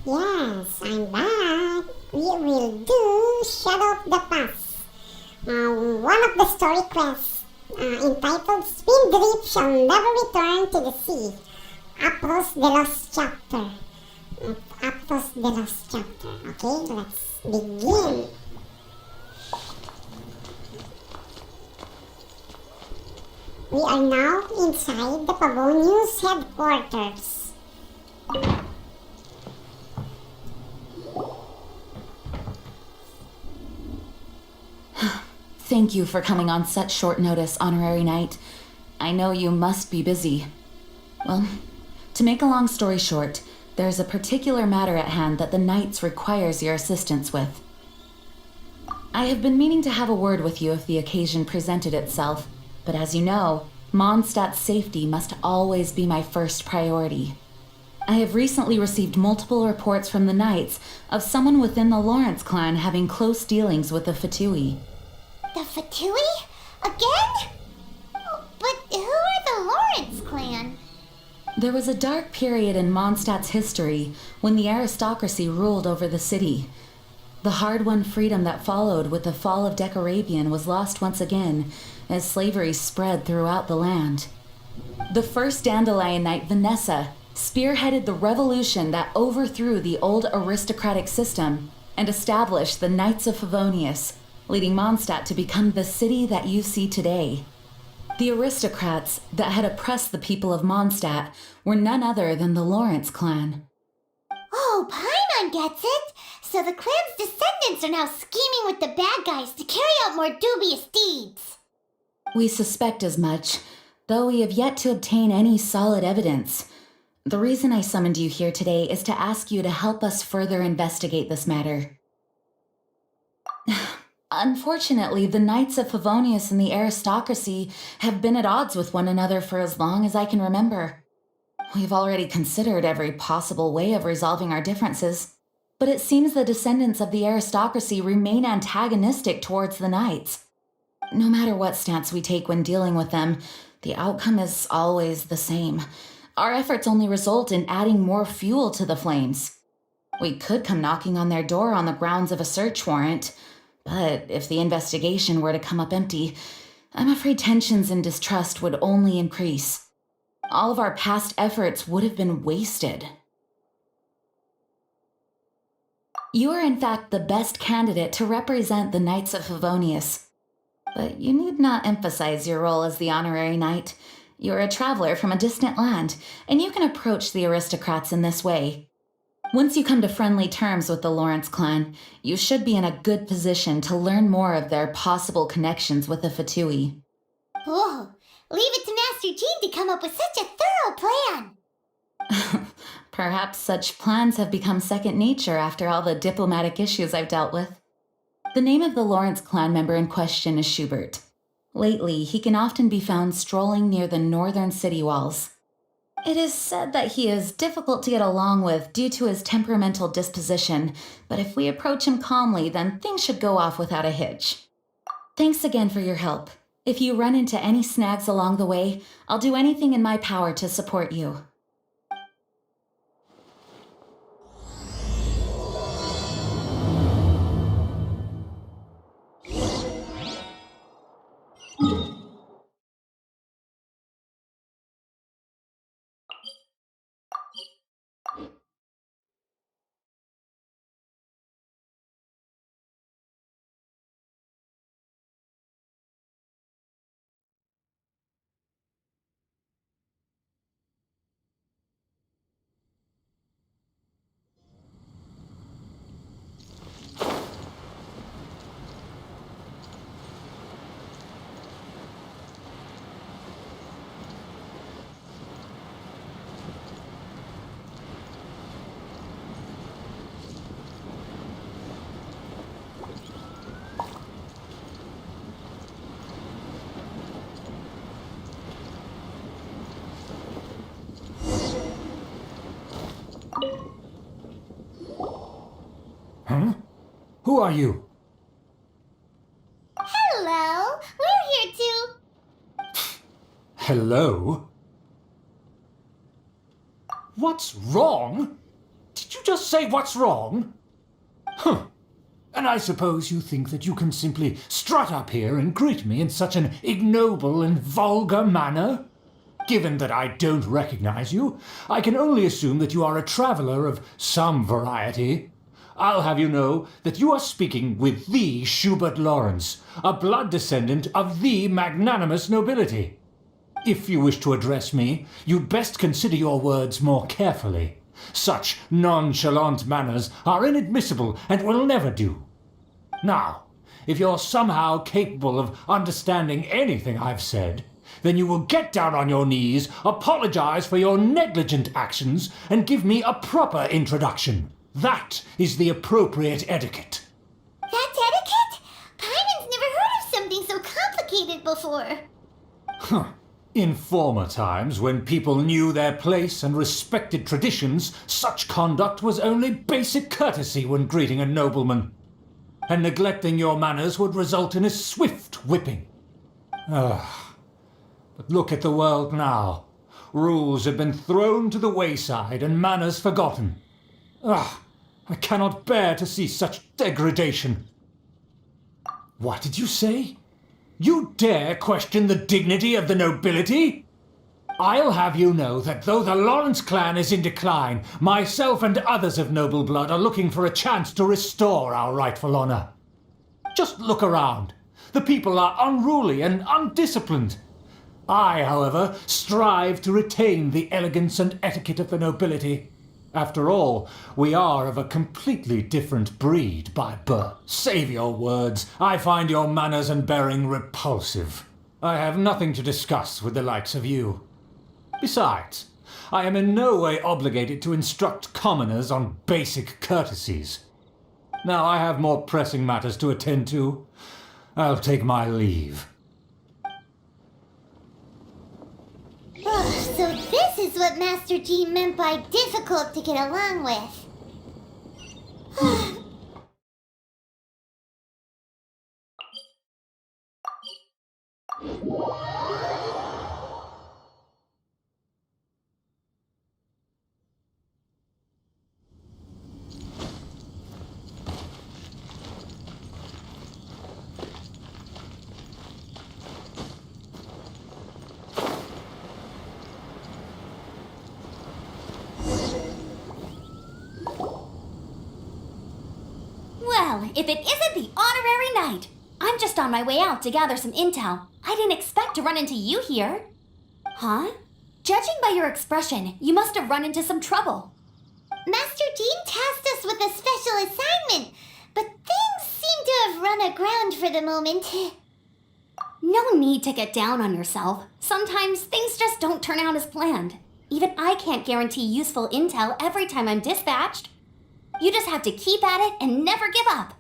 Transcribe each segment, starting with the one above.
Yes, I'm back. We will do Shadow of the Past. One of the story quests entitled Spin Drip Shall Never Return to the Sea. Apros the Lost Chapter. Apros the Lost Chapter. Okay, let's begin. We are now inside the Pavonius headquarters. Thank you for coming on such short notice, Honorary Knight. I know you must be busy. Well, to make a long story short, there's a particular matter at hand that the Knights requires your assistance with. I have been meaning to have a word with you if the occasion presented itself, but as you know, Mondstadt's safety must always be my first priority. I have recently received multiple reports from the Knights of someone within the Lawrence clan having close dealings with the Fatui. The Fatui? Again? But who are the Lawrence clan? There was a dark period in Mondstadt's history when the aristocracy ruled over the city. The hard-won freedom that followed with the fall of Decorabian was lost once again as slavery spread throughout the land. The first Dandelion Knight, Vanessa, spearheaded the revolution that overthrew the old aristocratic system and established the Knights of Favonius, leading Mondstadt to become the city that you see today. The aristocrats that had oppressed the people of Mondstadt were none other than the Lawrence clan. Oh, Paimon gets it! So the clan's descendants are now scheming with the bad guys to carry out more dubious deeds! We suspect as much, though we have yet to obtain any solid evidence. The reason I summoned you here today is to ask you to help us further investigate this matter. Unfortunately, the Knights of Favonius and the aristocracy have been at odds with one another for as long as I can remember. We've already considered every possible way of resolving our differences, but it seems the descendants of the aristocracy remain antagonistic towards the Knights. No matter what stance we take when dealing with them, the outcome is always the same. Our efforts only result in adding more fuel to the flames. We could come knocking on their door on the grounds of a search warrant, but if the investigation were to come up empty, I'm afraid tensions and distrust would only increase. All of our past efforts would have been wasted. You are in fact the best candidate to represent the Knights of Favonius. But you need not emphasize your role as the honorary knight. You're a traveler from a distant land, and you can approach the aristocrats in this way. Once you come to friendly terms with the Lawrence clan, you should be in a good position to learn more of their possible connections with the Fatui. Oh, leave it to Master Jean to come up with such a thorough plan! Perhaps such plans have become second nature after all the diplomatic issues I've dealt with. The name of the Lawrence clan member in question is Schubert. Lately, he can often be found strolling near the northern city walls. It is said that he is difficult to get along with due to his temperamental disposition, but if we approach him calmly, then things should go off without a hitch. Thanks again for your help. If you run into any snags along the way, I'll do anything in my power to support you. Huh? Who are you? Hello! We're here to... Hello? What's wrong? Did you just say what's wrong? Huh. And I suppose you think that you can simply strut up here and greet me in such an ignoble and vulgar manner? Given that I don't recognize you, I can only assume that you are a traveler of some variety. I'll have you know that you are speaking with the Schubert Lawrence, a blood descendant of the magnanimous nobility. If you wish to address me, you'd best consider your words more carefully. Such nonchalant manners are inadmissible and will never do. Now, if you're somehow capable of understanding anything I've said, then you will get down on your knees, apologize for your negligent actions, and give me a proper introduction. That is the appropriate etiquette. That's etiquette? Paimon's never heard of something so complicated before. Huh. In former times, when people knew their place and respected traditions, such conduct was only basic courtesy when greeting a nobleman. And neglecting your manners would result in a swift whipping. But look at the world now. Rules have been thrown to the wayside and manners forgotten. I cannot bear to see such degradation. What did you say? You dare question the dignity of the nobility? I'll have you know that though the Lawrence clan is in decline, myself and others of noble blood are looking for a chance to restore our rightful honor. Just look around. The people are unruly and undisciplined. I, however, strive to retain the elegance and etiquette of the nobility. After all, we are of a completely different breed by birth. Save your words. I find your manners and bearing repulsive. I have nothing to discuss with the likes of you. Besides, I am in no way obligated to instruct commoners on basic courtesies. Now I have more pressing matters to attend to. I'll take my leave. So this is what Master G meant by difficult to get along with. Well, if it isn't the honorary knight! I'm just on my way out to gather some intel. I didn't expect to run into you here. Huh? Judging by your expression, you must have run into some trouble. Master Jean tasked us with a special assignment, but things seem to have run aground for the moment. No need to get down on yourself. Sometimes things just don't turn out as planned. Even I can't guarantee useful intel every time I'm dispatched. You just have to keep at it and never give up.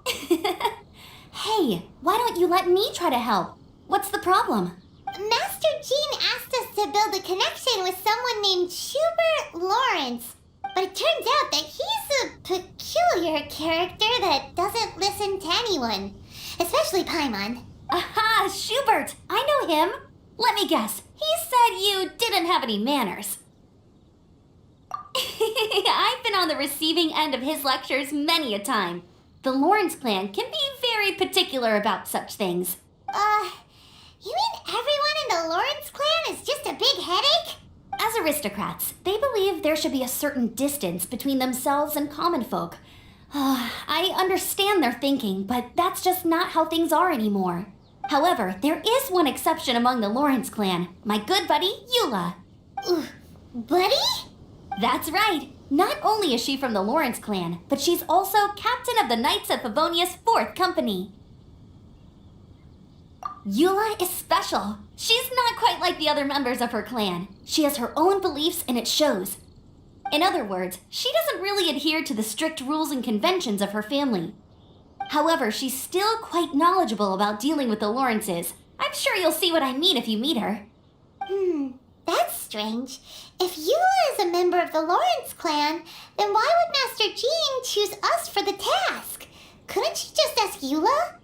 Hey, why don't you let me try to help? What's the problem? Master Jean asked us to build a connection with someone named Schubert Lawrence. But it turns out that he's a peculiar character that doesn't listen to anyone, especially Paimon. Aha, Schubert! I know him. Let me guess. He said you didn't have any manners. I've been on the receiving end of his lectures many a time. The Lawrence clan can be very particular about such things. You mean everyone in the Lawrence clan is just a big headache? As aristocrats, they believe there should be a certain distance between themselves and common folk. I understand their thinking, but that's just not how things are anymore. However, there is one exception among the Lawrence clan, my good buddy, Eula. Buddy? That's right. Not only is she from the Lawrence clan, but she's also captain of the Knights of Favonia's 4th Company. Eula is special. She's not quite like the other members of her clan. She has her own beliefs and it shows. In other words, she doesn't really adhere to the strict rules and conventions of her family. However, she's still quite knowledgeable about dealing with the Lawrences. I'm sure you'll see what I mean if you meet her. That's strange. If Eula is a member of the Lawrence clan, then why would Master Jean choose us for the task? Couldn't she just ask Eula?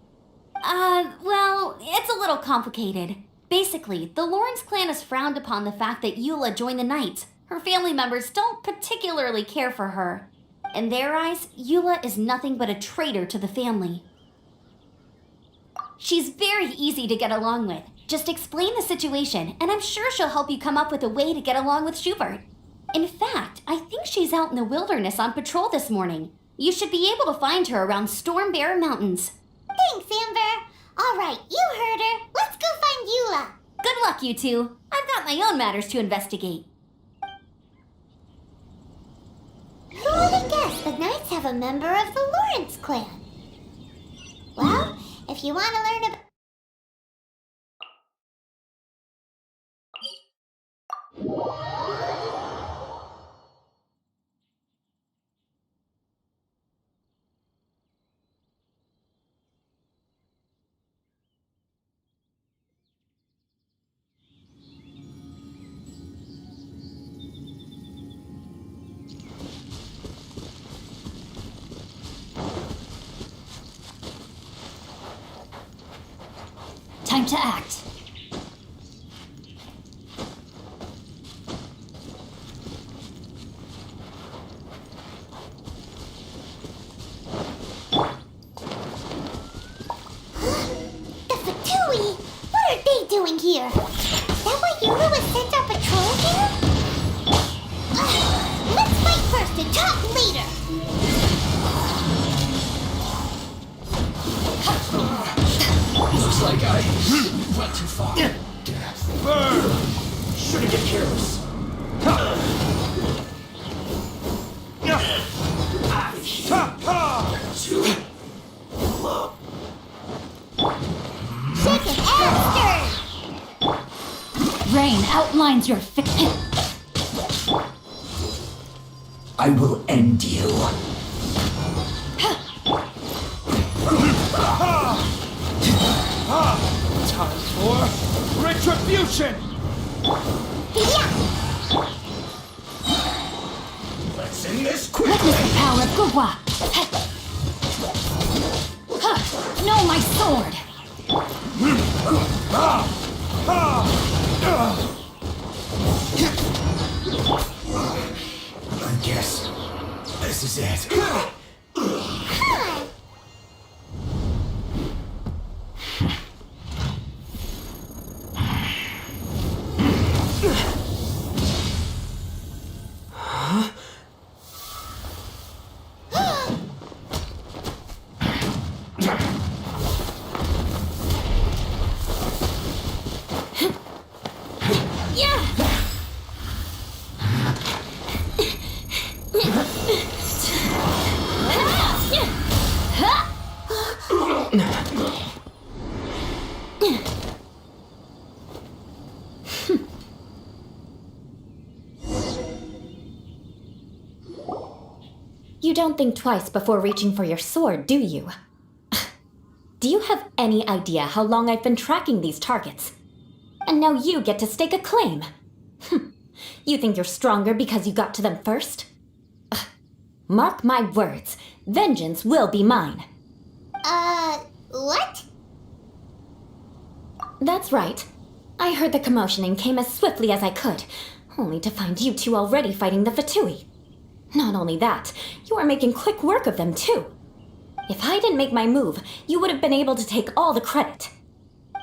Well, it's a little complicated. Basically, the Lawrence clan has frowned upon the fact that Eula joined the Knights. Her family members don't particularly care for her. In their eyes, Eula is nothing but a traitor to the family. She's very easy to get along with. Just explain the situation, and I'm sure she'll help you come up with a way to get along with Schubert. In fact, I think she's out in the wilderness on patrol this morning. You should be able to find her around Storm Bear Mountains. Thanks, Amber. All right, you heard her. Let's go find Eula. Good luck, you two. I've got my own matters to investigate. Who would have guessed the Knights have a member of the Lawrence clan? Well, if you want to learn about... Time to act. The Fatui? What are they doing here? Is that why Eula was sent on patrol here? Let's fight first and talk later. Looks like I went too far. Burn! Shouldn't get careless. Chicken after! Rain outlines your fiction. I will end you. Time for retribution! Let's end this quick. Witness the power of Gurwa. Know my sword. I guess this is it. You don't think twice before reaching for your sword, do you? Do you have any idea how long I've been tracking these targets? And now you get to stake a claim. You think you're stronger because you got to them first? Mark my words, vengeance will be mine. What? That's right. I heard the commotion and came as swiftly as I could, only to find you two already fighting the Fatui. Not only that, you are making quick work of them too. If I didn't make my move, you would have been able to take all the credit.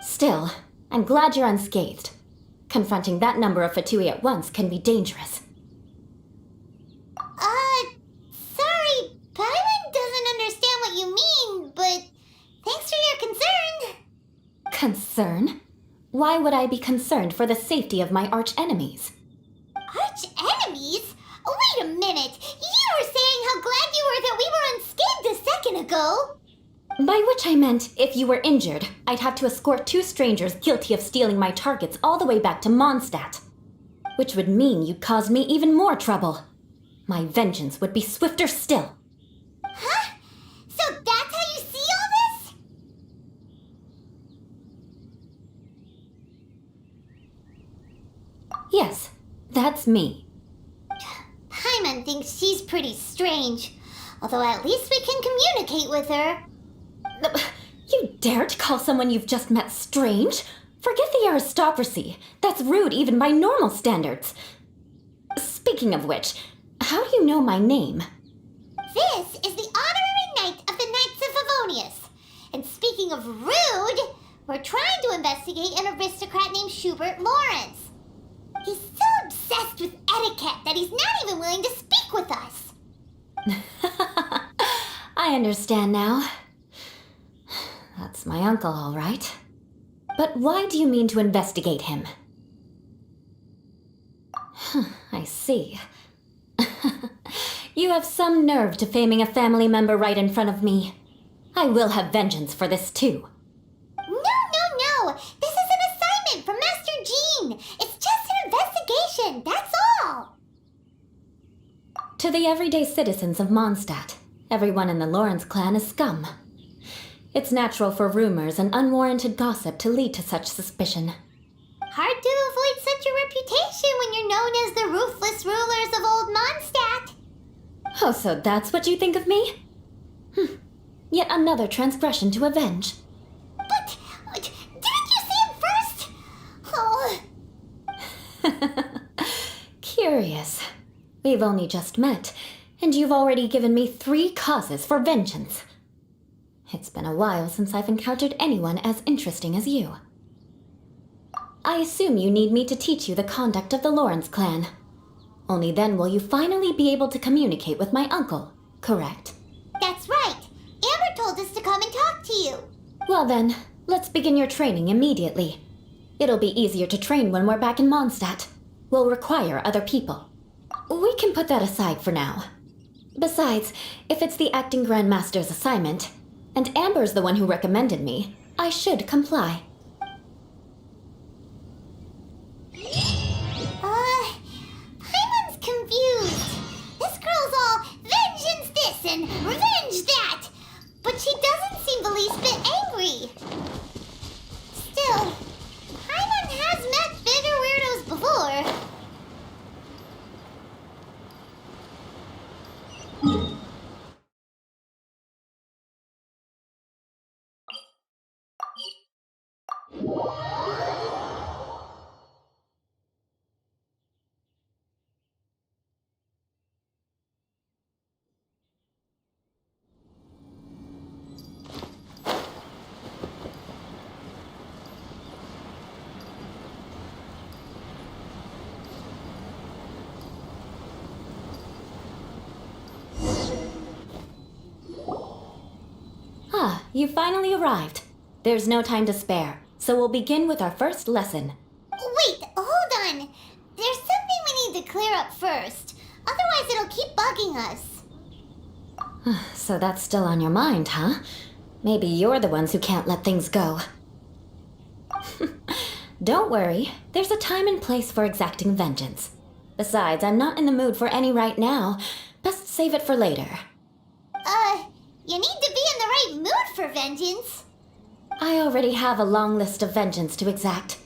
Still, I'm glad you're unscathed. Confronting that number of Fatui at once can be dangerous. Sorry, Paimon doesn't understand what you mean, but thanks for your concern. Concern? Why would I be concerned for the safety of my arch-enemies? Arch-enemies? Wait a minute! You were saying how glad you were that we were unscathed a second ago! By which I meant, if you were injured, I'd have to escort two strangers guilty of stealing my targets all the way back to Mondstadt. Which would mean you'd cause me even more trouble. My vengeance would be swifter still. Huh? So that's how you see all this? Yes, that's me. Paimon thinks she's pretty strange. Although at least we can communicate with her. You dare to call someone you've just met strange? Forget the aristocracy. That's rude even by normal standards. Speaking of which, how do you know my name? This is the honorary knight of the Knights of Favonius. And speaking of rude, we're trying to investigate an aristocrat named Schubert Lawrence. He's so obsessed with etiquette that he's not even willing to speak with us. I understand now. That's my uncle, all right. But why do you mean to investigate him? I see. You have some nerve defaming a family member right in front of me. I will have vengeance for this too. No. This is an assignment from Master Jean. It's just an investigation, that's all. To the everyday citizens of Mondstadt, everyone in the Lawrence clan is scum. It's natural for rumors and unwarranted gossip to lead to such suspicion. Hard to avoid such a reputation when you're known as the ruthless rulers of Old Mondstadt. Oh, so that's what you think of me? Yet another transgression to avenge. But didn't you see him first? Oh. Curious. We've only just met, and you've already given me 3 causes for vengeance. It's been a while since I've encountered anyone as interesting as you. I assume you need me to teach you the conduct of the Lawrence clan. Only then will you finally be able to communicate with my uncle, correct? That's right. Amber told us to come and talk to you. Well then, let's begin your training immediately. It'll be easier to train when we're back in Mondstadt. We'll require other people. We can put that aside for now. Besides, if it's the acting Grandmaster's assignment, and Amber's the one who recommended me, I should comply. Paimon's confused. This girl's all vengeance this and revenge that. But she doesn't seem the least bit angry. Still, Paimon has met bigger weirdos before. You finally arrived. There's no time to spare, so we'll begin with our first lesson. Wait, hold on. There's something we need to clear up first. Otherwise it'll keep bugging us. So that's still on your mind, huh? Maybe you're the ones who can't let things go. Don't worry, there's a time and place for exacting vengeance. Besides, I'm not in the mood for any right now. Best save it for later. You need to be in the right mood for vengeance. I already have a long list of vengeance to exact.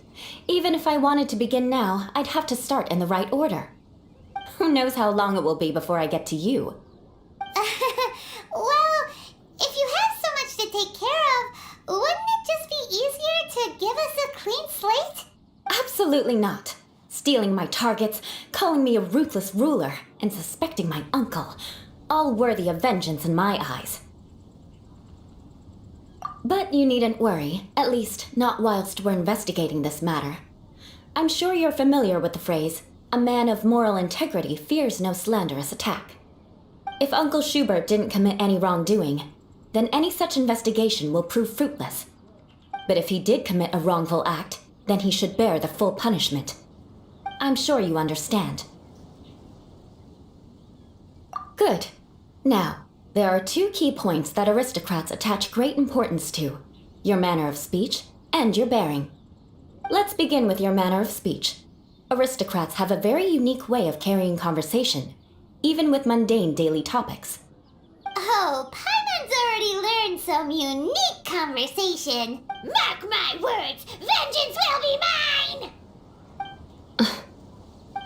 Even if I wanted to begin now, I'd have to start in the right order. Who knows how long it will be before I get to you? Well, if you have so much to take care of, wouldn't it just be easier to give us a clean slate? Absolutely not. Stealing my targets, calling me a ruthless ruler, and suspecting my uncle. All worthy of vengeance in my eyes. But you needn't worry, at least not whilst we're investigating this matter. I'm sure you're familiar with the phrase, a man of moral integrity fears no slanderous attack. If Uncle Schubert didn't commit any wrongdoing, then any such investigation will prove fruitless. But if he did commit a wrongful act, then he should bear the full punishment. I'm sure you understand. Good. Now, there are 2 key points that aristocrats attach great importance to: your manner of speech and your bearing. Let's begin with your manner of speech. Aristocrats have a very unique way of carrying conversation, even with mundane daily topics. Oh, Paimon's already learned some unique conversation. Mark my words, vengeance will be mine!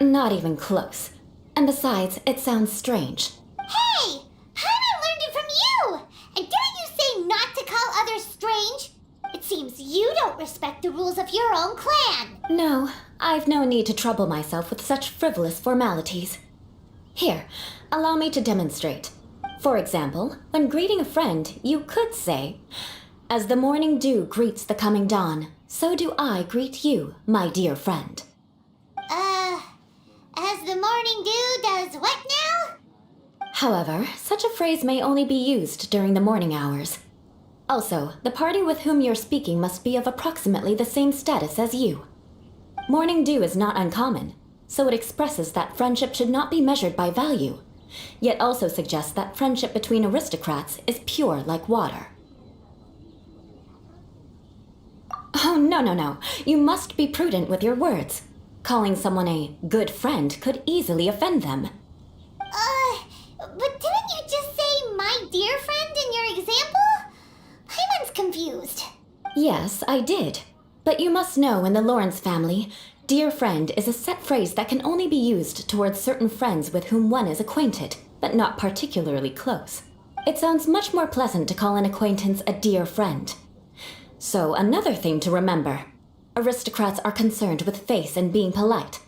Not even close. And besides, it sounds strange. Hey! Paimon learned it from you! And didn't you say not to call others strange? It seems you don't respect the rules of your own clan. No, I've no need to trouble myself with such frivolous formalities. Here, allow me to demonstrate. For example, when greeting a friend, you could say, "As the morning dew greets the coming dawn, so do I greet you, my dear friend." As the morning dew does what now? However, such a phrase may only be used during the morning hours. Also, the party with whom you're speaking must be of approximately the same status as you. Morning dew is not uncommon, so it expresses that friendship should not be measured by value, yet also suggests that friendship between aristocrats is pure like water. Oh, no. You must be prudent with your words. Calling someone a good friend could easily offend them. But didn't you just say my dear friend in your example? Paimon's confused. Yes, I did. But you must know in the Lawrence family, dear friend is a set phrase that can only be used towards certain friends with whom one is acquainted, but not particularly close. It sounds much more pleasant to call an acquaintance a dear friend. So, another thing to remember. Aristocrats are concerned with face and being polite.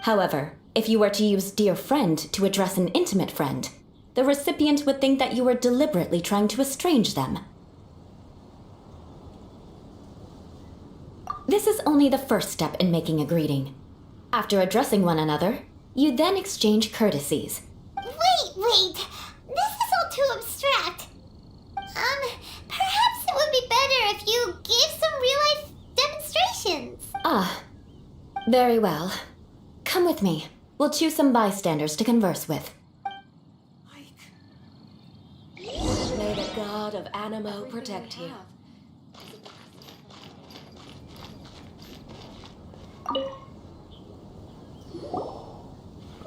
However, if you were to use dear friend to address an intimate friend, the recipient would think that you were deliberately trying to estrange them. This is only the first step in making a greeting. After addressing one another, you then exchange courtesies. Wait. This is all too abstract. Perhaps it would be better if you gave some real-life demonstrations. Ah, very well. Come with me. We'll choose some bystanders to converse with. May the god of Animo protect you.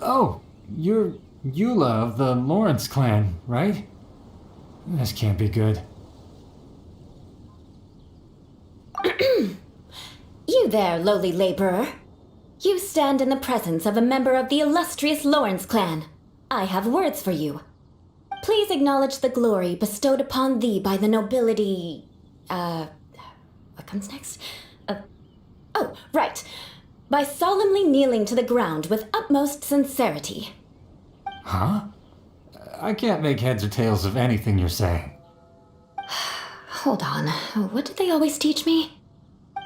Oh, you're Eula of the Lawrence clan, right? This can't be good. You there, lowly laborer. You stand in the presence of a member of the illustrious Lawrence clan. I have words for you. Please acknowledge the glory bestowed upon thee by the nobility... What comes next? Oh, right. By solemnly kneeling to the ground with utmost sincerity. Huh? I can't make heads or tails of anything you're saying. Hold on. What did they always teach me?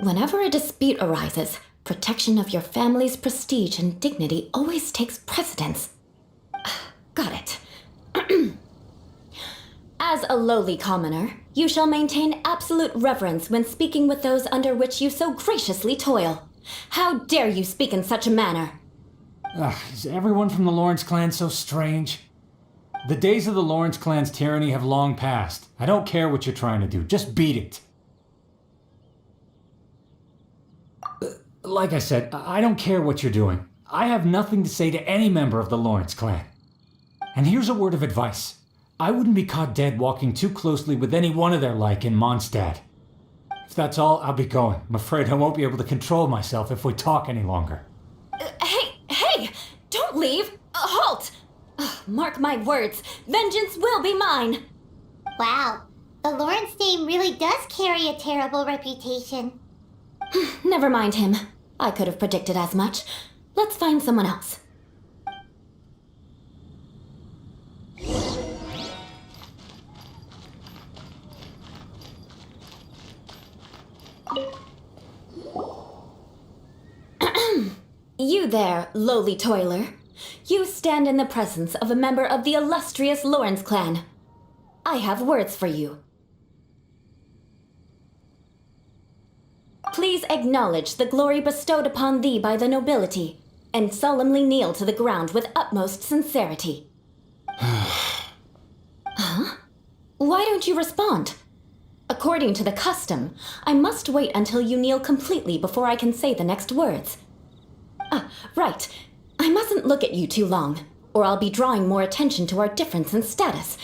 Whenever a dispute arises, protection of your family's prestige and dignity always takes precedence. Got it. As a lowly commoner, you shall maintain absolute reverence when speaking with those under which you so graciously toil. How dare you speak in such a manner? Is everyone from the Lawrence clan so strange? The days of the Lawrence clan's tyranny have long passed. I don't care what you're trying to do. Just beat it. Like I said, I don't care what you're doing. I have nothing to say to any member of the Lawrence clan. And here's a word of advice. I wouldn't be caught dead walking too closely with any one of their like in Mondstadt. If that's all, I'll be going. I'm afraid I won't be able to control myself if we talk any longer. Hey! Don't leave! Halt! Mark my words, vengeance will be mine! Wow, the Lawrence name really does carry a terrible reputation. Never mind him. I could have predicted as much. Let's find someone else. You there, lowly toiler. You stand in the presence of a member of the illustrious Lawrence clan. I have words for you. Please acknowledge the glory bestowed upon thee by the nobility, and solemnly kneel to the ground with utmost sincerity. Huh? Why don't you respond? According to the custom, I must wait until you kneel completely before I can say the next words. Right. I mustn't look at you too long, or I'll be drawing more attention to our difference in status.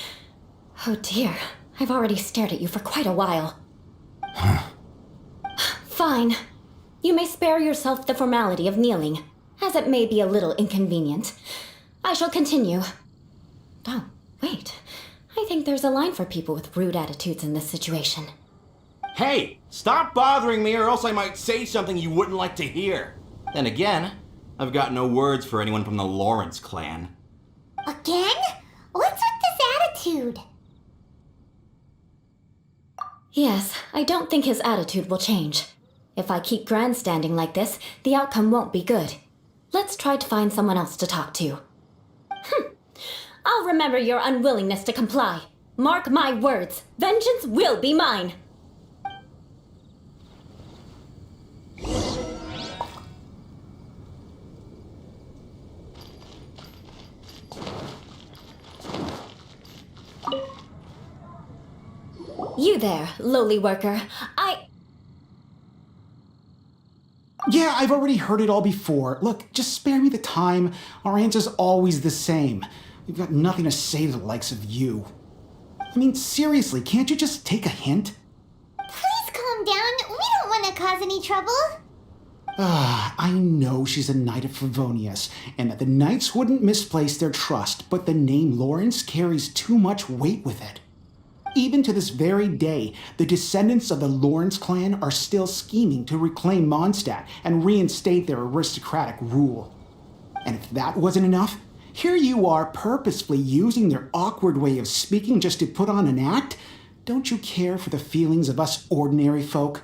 Oh dear, I've already stared at you for quite a while. Fine. You may spare yourself the formality of kneeling, as it may be a little inconvenient. I shall continue. Oh, wait. I think there's a line for people with rude attitudes in this situation. Hey, stop bothering me or else I might say something you wouldn't like to hear. Then again, I've got no words for anyone from the Lawrence clan. Again? What's with this attitude? Yes, I don't think his attitude will change. If I keep grandstanding like this, the outcome won't be good. Let's try to find someone else to talk to. I'll remember your unwillingness to comply. Mark my words, vengeance will be mine. You there, lowly worker. Yeah, I've already heard it all before. Look, just spare me the time. Our answer's always the same. We've got nothing to say to the likes of you. I mean, seriously, can't you just take a hint? Please calm down. We don't want to cause any trouble. I know she's a knight of Favonius, and that the knights wouldn't misplace their trust, but the name Lawrence carries too much weight with it. Even to this very day, the descendants of the Lawrence clan are still scheming to reclaim Mondstadt and reinstate their aristocratic rule. And if that wasn't enough, here you are purposefully using their awkward way of speaking just to put on an act? Don't you care for the feelings of us ordinary folk?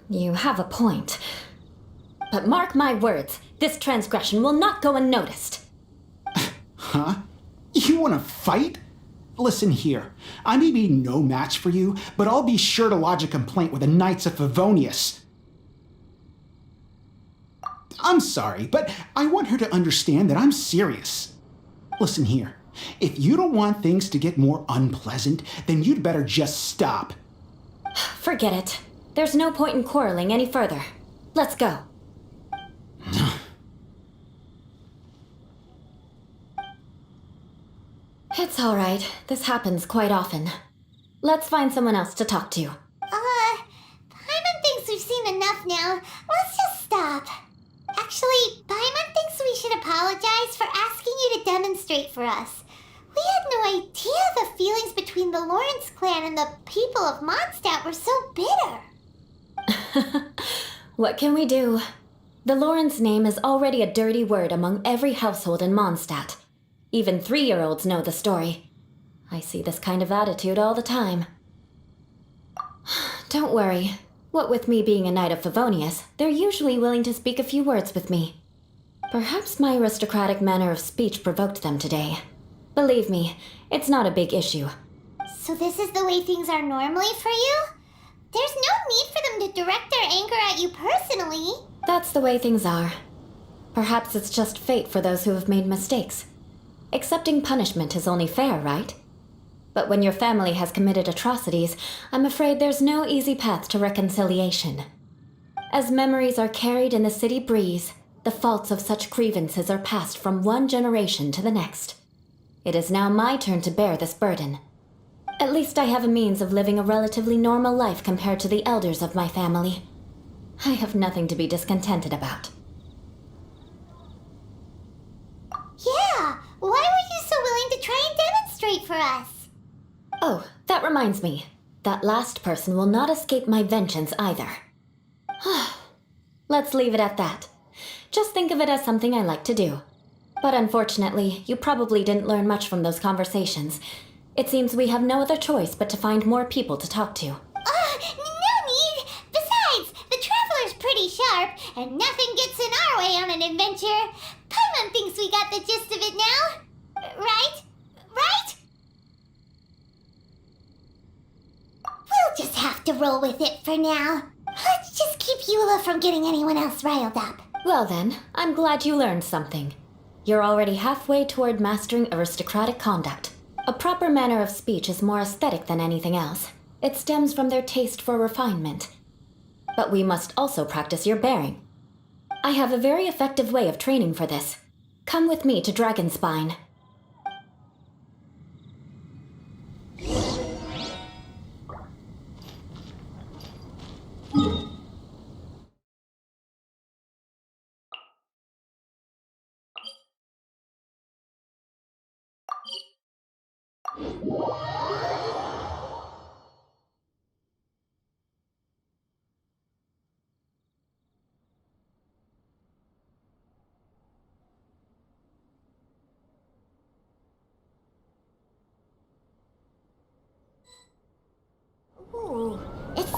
You have a point. But mark my words, this transgression will not go unnoticed. Huh? You want to fight? Listen here, I may be no match for you, but I'll be sure to lodge a complaint with the Knights of Favonius. I'm sorry, but I want her to understand that I'm serious. Listen here, if you don't want things to get more unpleasant, then you'd better just stop. Forget it. There's no point in quarreling any further. Let's go. It's all right. This happens quite often. Let's find someone else to talk to. Paimon thinks we've seen enough now. Let's just stop. Actually, Paimon thinks we should apologize for asking you to demonstrate for us. We had no idea the feelings between the Lawrence clan and the people of Mondstadt were so bitter. What can we do? The Lawrence name is already a dirty word among every household in Mondstadt. Even 3-year-olds know the story. I see this kind of attitude all the time. Don't worry. What with me being a knight of Favonius, they're usually willing to speak a few words with me. Perhaps my aristocratic manner of speech provoked them today. Believe me, it's not a big issue. So this is the way things are normally for you? There's no need for them to direct their anger at you personally. That's the way things are. Perhaps it's just fate for those who have made mistakes. Accepting punishment is only fair, right? But when your family has committed atrocities, I'm afraid there's no easy path to reconciliation. As memories are carried in the city breeze, the faults of such grievances are passed from one generation to the next. It is now my turn to bear this burden. At least I have a means of living a relatively normal life compared to the elders of my family. I have nothing to be discontented about. Yeah, why were you so willing to try and demonstrate for us? Oh, that reminds me. That last person will not escape my vengeance either. Let's leave it at that. Just think of it as something I like to do. But unfortunately, you probably didn't learn much from those conversations. It seems we have no other choice but to find more people to talk to. No need! Besides, the Traveler's pretty sharp, and nothing gets in our way on an adventure. Paimon thinks we got the gist of it now. Right? Right? We'll just have to roll with it for now. Let's just keep Eula from getting anyone else riled up. Well then, I'm glad you learned something. You're already halfway toward mastering aristocratic conduct. A proper manner of speech is more aesthetic than anything else. It stems from their taste for refinement. But we must also practice your bearing. I have a very effective way of training for this. Come with me to Dragonspine.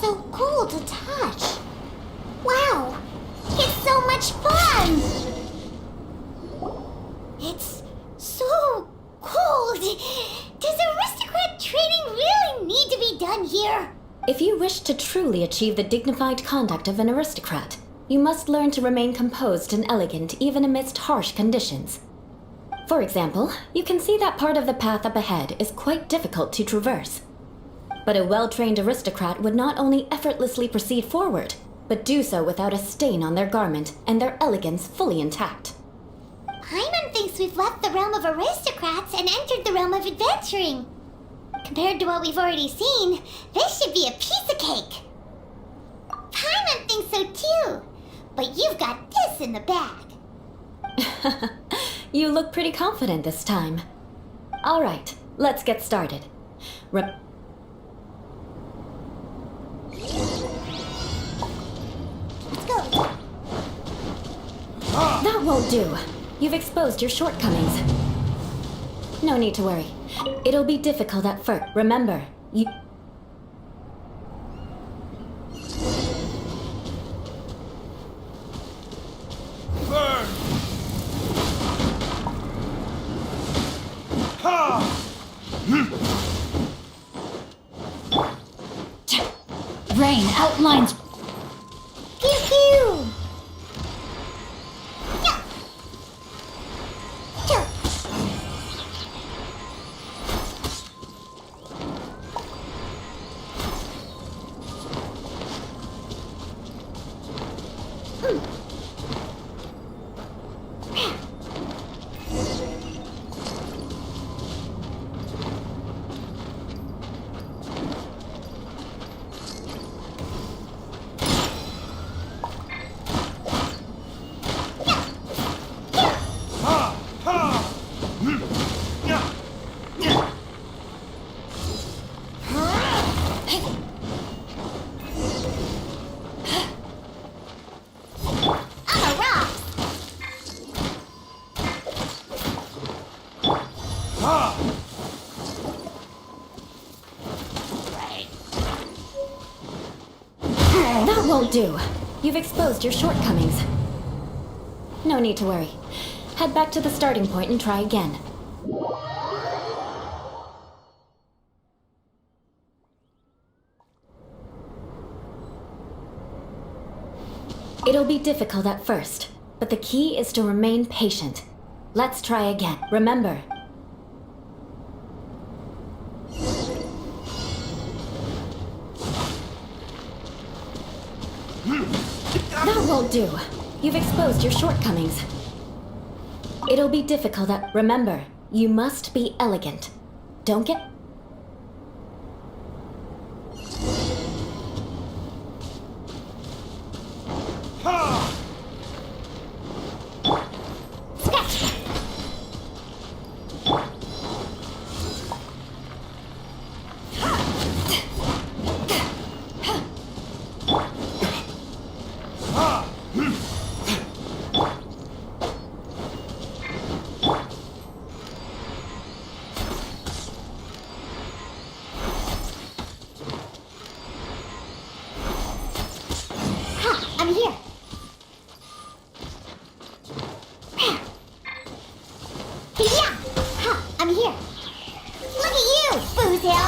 so cool to touch. Wow, it's so much fun! It's so cold. Does aristocrat training really need to be done here? If you wish to truly achieve the dignified conduct of an aristocrat, you must learn to remain composed and elegant even amidst harsh conditions. For example, you can see that part of the path up ahead is quite difficult to traverse. But a well-trained aristocrat would not only effortlessly proceed forward, but do so without a stain on their garment and their elegance fully intact. Paimon thinks we've left the realm of aristocrats and entered the realm of adventuring. Compared to what we've already seen, this should be a piece of cake. Paimon thinks so too, but you've got this in the bag. You look pretty confident this time. All right, let's get started. Let's go. That won't do. You've exposed your shortcomings. No need to worry. It'll be difficult at first. Remember, you... Burn! Ha! Rain outlines. Pew pew! Yeah. Yeah. That won't do. You've exposed your shortcomings. No need to worry. Head back to the starting point and try again. It'll be difficult at first, but the key is to remain patient. Let's try again. Remember, that won't do. You've exposed your shortcomings. It'll be difficult at... Remember, you must be elegant. Don't get... I'm here. Yeah! Ha! I'm here. Look at you, Boozle!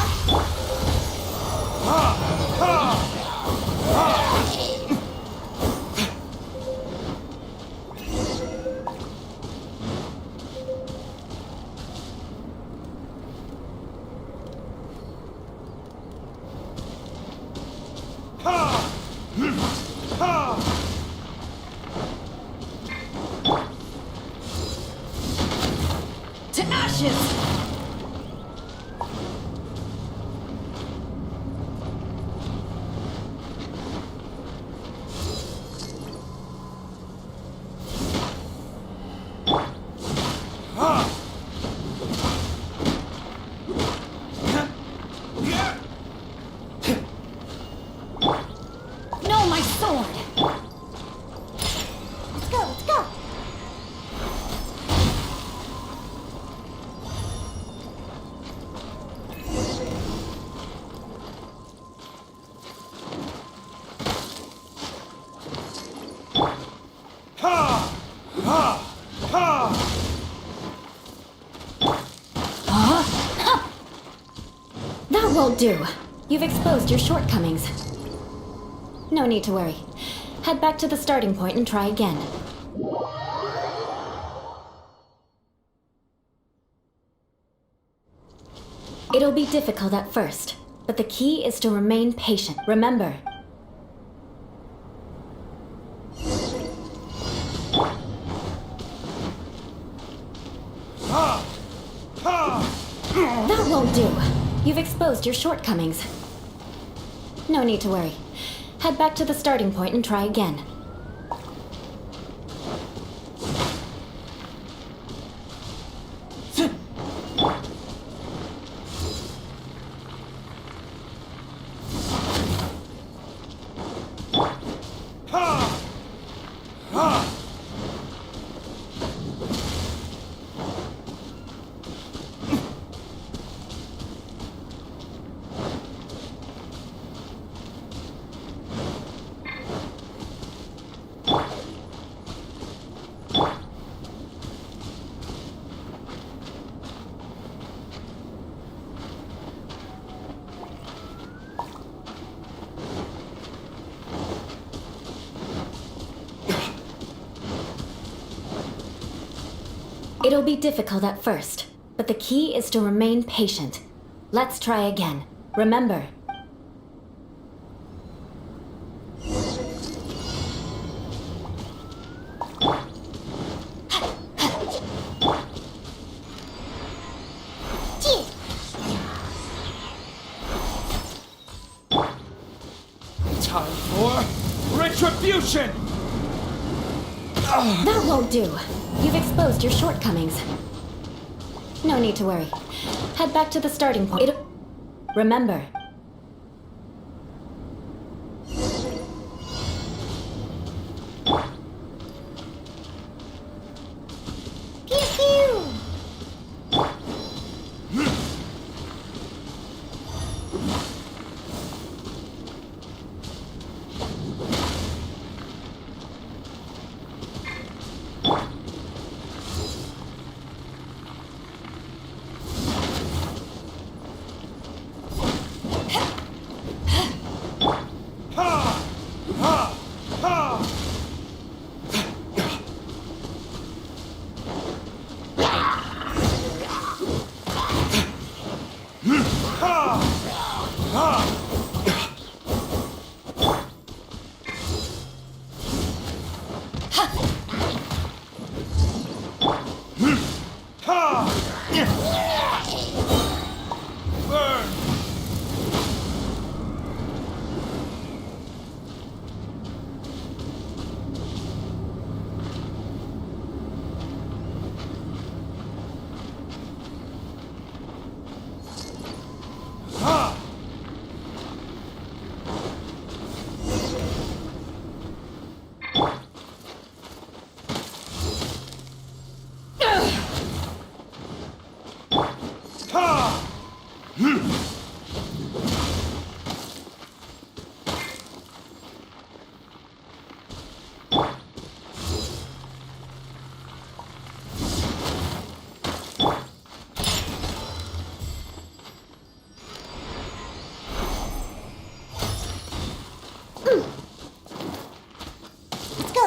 To ashes! No, my sword! Let's go, let's go! won't do. You've exposed your shortcomings. No need to worry. Head back to the starting point and try again. It'll be difficult at first, but the key is to remain patient. Remember. That won't do. You've exposed your shortcomings. No need to worry. Head back to the starting point and try again. It'll be difficult at first, but the key is to remain patient. Let's try again. Remember. Time for retribution! That won't do. You've exposed your shortcomings. No need to worry. Head back to the starting point. Remember. Pew pew! Burn!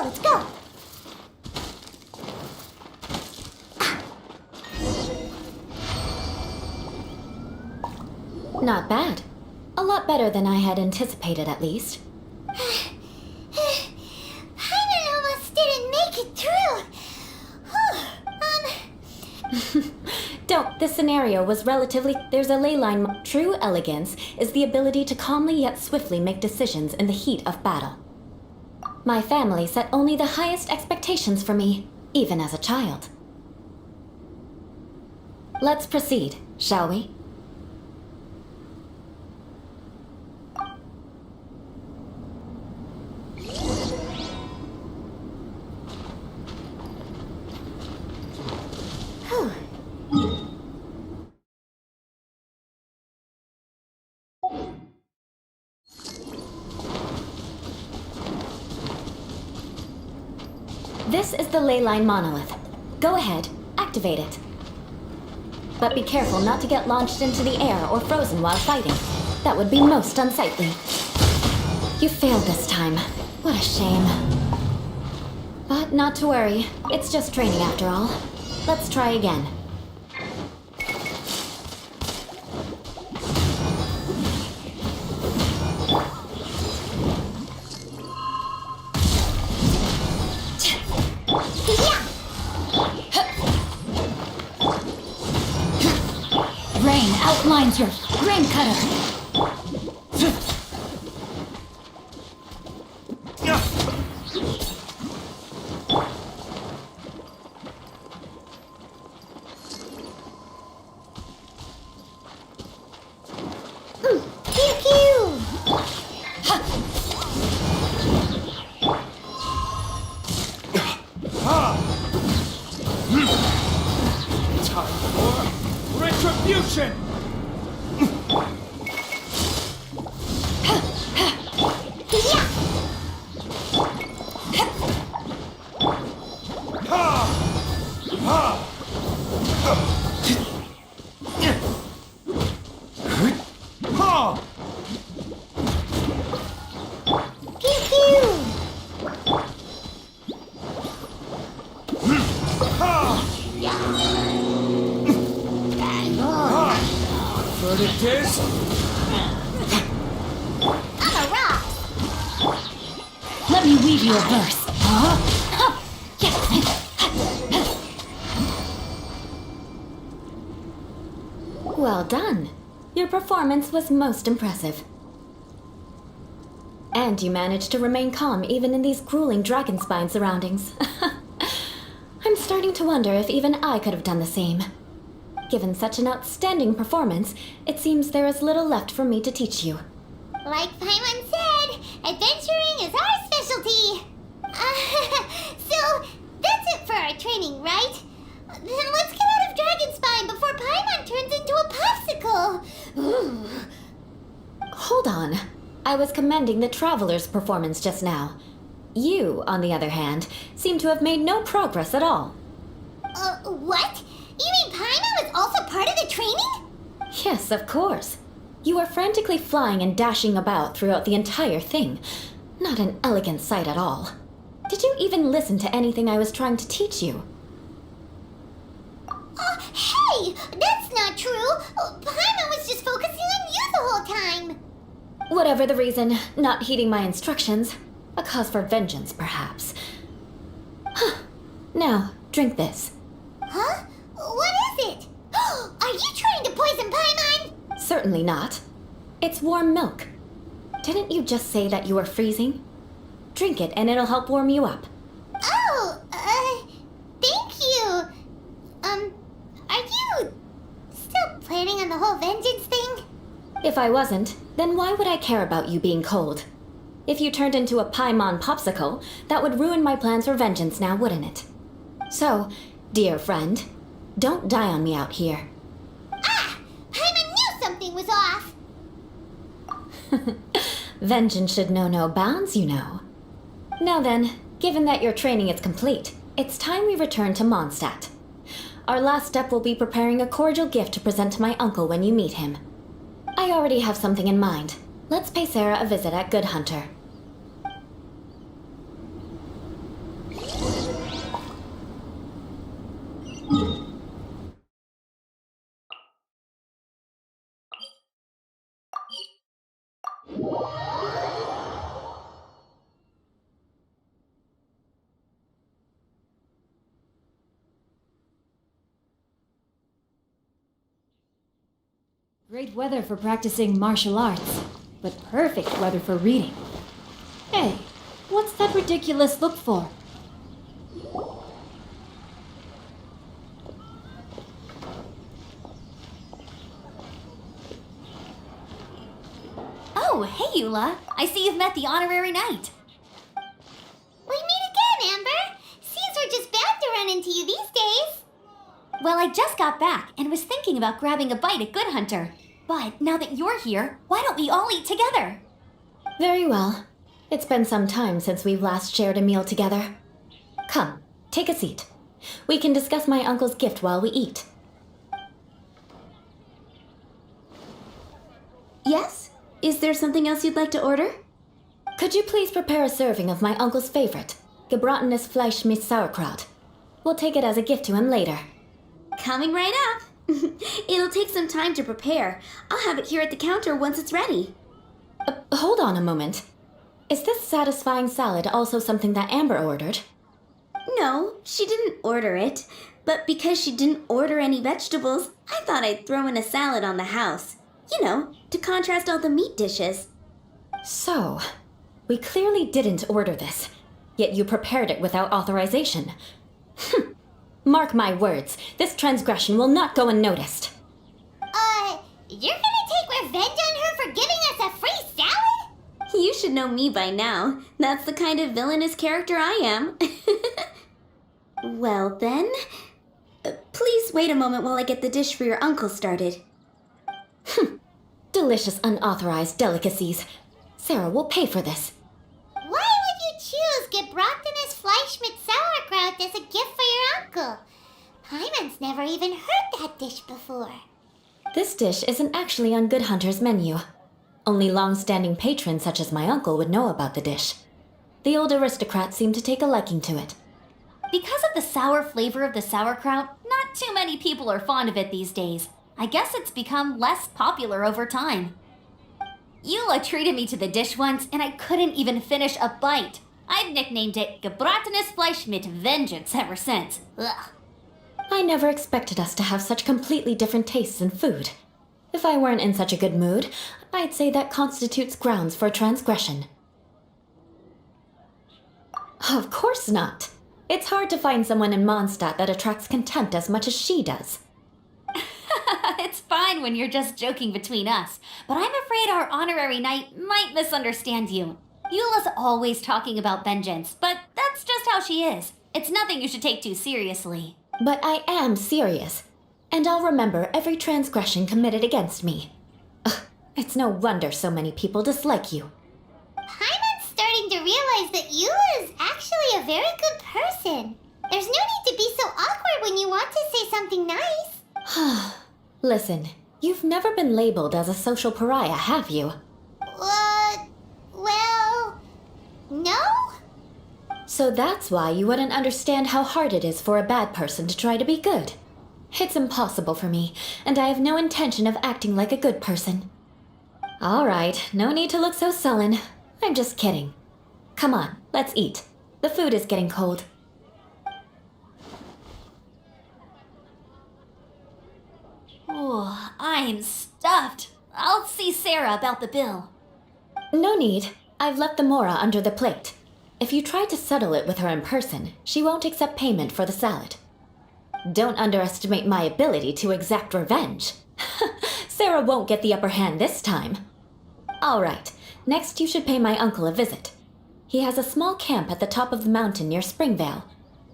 Let's go! Not bad. A lot better than I had anticipated, at least. Paimon almost didn't make it through. Don't. This scenario was relatively... There's a ley line... True elegance is the ability to calmly yet swiftly make decisions in the heat of battle. My family set only the highest expectations for me, even as a child. Let's proceed, shall we? This is the ley line monolith. Go ahead, activate it. But be careful not to get launched into the air or frozen while fighting. That would be most unsightly. You failed this time. What a shame. But not to worry. It's just training after all. Let's try again. Rain outlines your grain cutter. Pew pew! Time for retribution! Pew pew! Verdict is... I'm a rock! Let me weave you a verse. Well done. Your performance was most impressive. And you managed to remain calm even in these grueling dragon spine surroundings. I'm starting to wonder if even I could have done the same. Given such an outstanding performance, it seems there is little left for me to teach you. Like Paimon said, adventuring is our specialty. So, that's it for our training, right? Then let's get out of Dragon Spine before Paimon turns into a popsicle. Ooh. Hold on. I was commending the Traveler's performance just now. You, on the other hand, seem to have made no progress at all. What? You mean Paimon was also part of the training? Yes, of course. You were frantically flying and dashing about throughout the entire thing. Not an elegant sight at all. Did you even listen to anything I was trying to teach you? Hey! That's not true! Paimon was just focusing on you the whole time! Whatever the reason, not heeding my instructions. A cause for vengeance, perhaps. Now, drink this. Huh? What is it? Are you trying to poison Paimon? Certainly not. It's warm milk. Didn't you just say that you were freezing? Drink it and it'll help warm you up. Oh, thank you. Are you still planning on the whole vengeance thing? If I wasn't, then why would I care about you being cold? If you turned into a Paimon popsicle, that would ruin my plans for vengeance now, wouldn't it? So, dear friend, don't die on me out here. Ah! Paimon knew something was off! Vengeance should know no bounds, you know. Now then, given that your training is complete, it's time we return to Mondstadt. Our last step will be preparing a cordial gift to present to my uncle when you meet him. I already have something in mind. Let's pay Sarah a visit at Good Hunter. Great weather for practicing martial arts, but perfect weather for reading. Hey, what's that ridiculous look for? Oh, hey, Eula. I see you've met the honorary knight. We meet again, Amber! Seems we're just bound to run into you these days. Well, I just got back and was thinking about grabbing a bite at Good Hunter. But now that you're here, why don't we all eat together? Very well. It's been some time since we've last shared a meal together. Come, take a seat. We can discuss my uncle's gift while we eat. Is there something else you'd like to order? Could you please prepare a serving of my uncle's favorite, gebratenes Fleisch mit Sauerkraut? We'll take it as a gift to him later. Coming right up. It'll take some time to prepare. I'll have it here at the counter once it's ready. Hold on a moment. Is this satisfying salad also something that Amber ordered? No, she didn't order it. But because she didn't order any vegetables, I thought I'd throw in a salad on the house. You know, to contrast all the meat dishes. So, we clearly didn't order this, yet you prepared it without authorization. Mark my words, this transgression will not go unnoticed. You're gonna take revenge on her for giving us a free salad? You should know me by now. That's the kind of villainous character I am. Well then, please wait a moment while I get the dish for your uncle started. Delicious unauthorized delicacies. Sarah will pay for this. Why would you choose gebratenes Fleisch mit Sauerkraut as a gift for your uncle? Paimon's never even heard that dish before. This dish isn't actually on Good Hunter's menu. Only long-standing patrons such as my uncle would know about the dish. The old aristocrat seemed to take a liking to it. Because of the sour flavor of the sauerkraut, not too many people are fond of it these days. I guess it's become less popular over time. Eula treated me to the dish once, and I couldn't even finish a bite. I've nicknamed it gebratenes Fleisch mit Vengeance ever since. Ugh. I never expected us to have such completely different tastes in food. If I weren't in such a good mood, I'd say that constitutes grounds for transgression. Of course not. It's hard to find someone in Mondstadt that attracts contempt as much as she does. It's fine when you're just joking between us, but I'm afraid our honorary knight might misunderstand you. Eula's always talking about vengeance, but that's just how she is. It's nothing you should take too seriously. But I am serious, and I'll remember every transgression committed against me. Ugh, it's no wonder so many people dislike you. Paimon's starting to realize that Eula is actually a very good person. There's no need to be so awkward when you want to say something nice. Listen, you've never been labeled as a social pariah, have you? Well, no? So that's why you wouldn't understand how hard it is for a bad person to try to be good. It's impossible for me, and I have no intention of acting like a good person. All right, no need to look so sullen. I'm just kidding. Come on, let's eat. The food is getting cold. Oh, I'm stuffed. I'll see Sarah about the bill. No need. I've left the mora under the plate. If you try to settle it with her in person, she won't accept payment for the salad. Don't underestimate my ability to exact revenge. Sarah won't get the upper hand this time. All right, next you should pay my uncle a visit. He has a small camp at the top of the mountain near Springvale.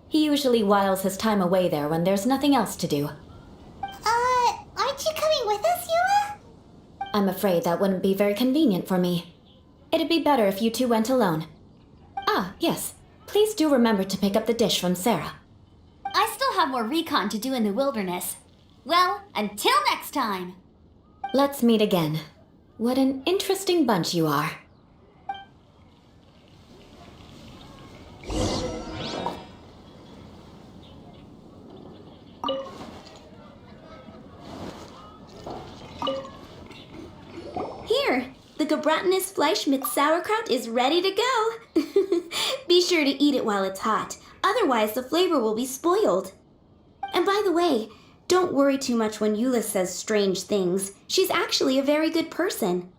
He usually whiles his time away there when there's nothing else to do. Aren't you coming with us, Eula? I'm afraid that wouldn't be very convenient for me. It'd be better if you two went alone. Ah, yes. Please do remember to pick up the dish from Sarah. I still have more recon to do in the wilderness. Well, until next time. Let's meet again. What an interesting bunch you are. Here, the gebratenes Fleisch mit Sauerkraut is ready to go. Be sure to eat it while it's hot, otherwise the flavor will be spoiled. And by the way, don't worry too much when Eula says strange things. She's actually a very good person.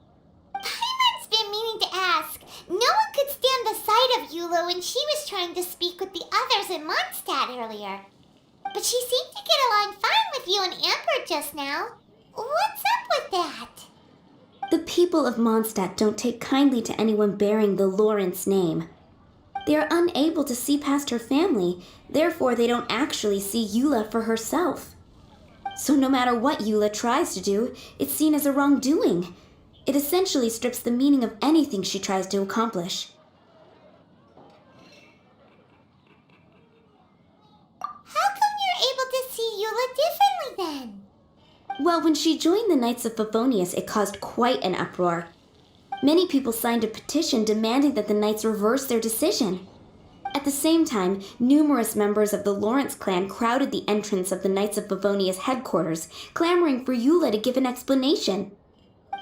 Paimon's been meaning to ask. No one could stand the sight of Eula when she was trying to speak with the others in Mondstadt earlier. But she seemed to get along fine with you and Amber just now. What's up with that? The people of Mondstadt don't take kindly to anyone bearing the Lawrence name. They are unable to see past her family, therefore they don't actually see Eula for herself. So no matter what Eula tries to do, it's seen as a wrongdoing. It essentially strips the meaning of anything she tries to accomplish. How come you're able to see Eula differently then? Well, when she joined the Knights of Favonius, it caused quite an uproar. Many people signed a petition demanding that the Knights reverse their decision. At the same time, numerous members of the Lawrence clan crowded the entrance of the Knights of Favonia's headquarters, clamoring for Eula to give an explanation.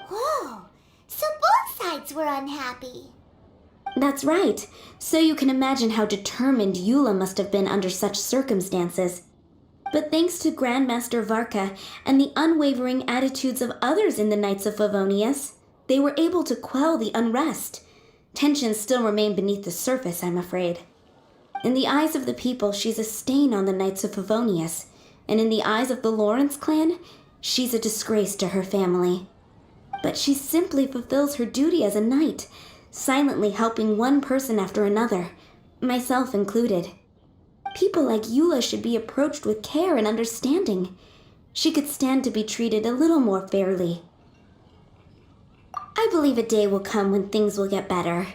Whoa! So both sides were unhappy. That's right. So you can imagine how determined Eula must have been under such circumstances. But thanks to Grandmaster Varka and the unwavering attitudes of others in the Knights of Favonius, they were able to quell the unrest. Tensions still remain beneath the surface, I'm afraid. In the eyes of the people, she's a stain on the Knights of Favonius, and in the eyes of the Lawrence clan, she's a disgrace to her family. But she simply fulfills her duty as a knight, silently helping one person after another, myself included. People like Eula should be approached with care and understanding. She could stand to be treated a little more fairly. I believe a day will come when things will get better.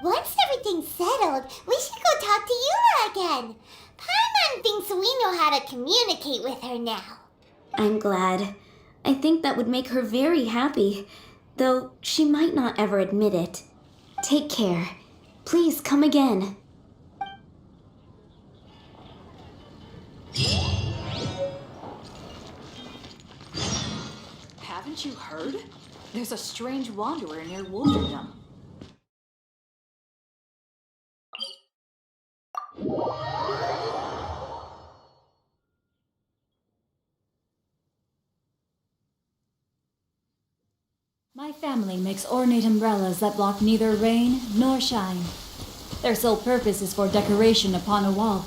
Once everything's settled, we should go talk to Eula again. Paimon thinks we know how to communicate with her now. I'm glad. I think that would make her very happy, though she might not ever admit it. Take care. Please come again. Haven't you heard? There's a strange wanderer near Wolfendom. My family makes ornate umbrellas that block neither rain nor shine. Their sole purpose is for decoration upon a wall.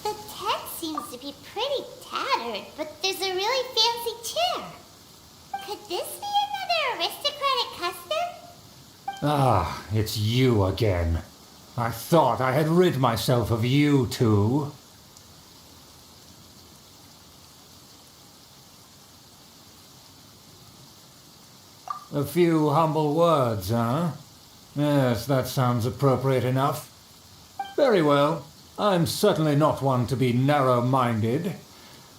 The tent seems to be pretty tattered, but there's a really fancy chair. Could this be another aristocratic custom? Ah, it's you again. I thought I had rid myself of you two. A few humble words, huh? Yes, that sounds appropriate enough. Very well. I'm certainly not one to be narrow-minded.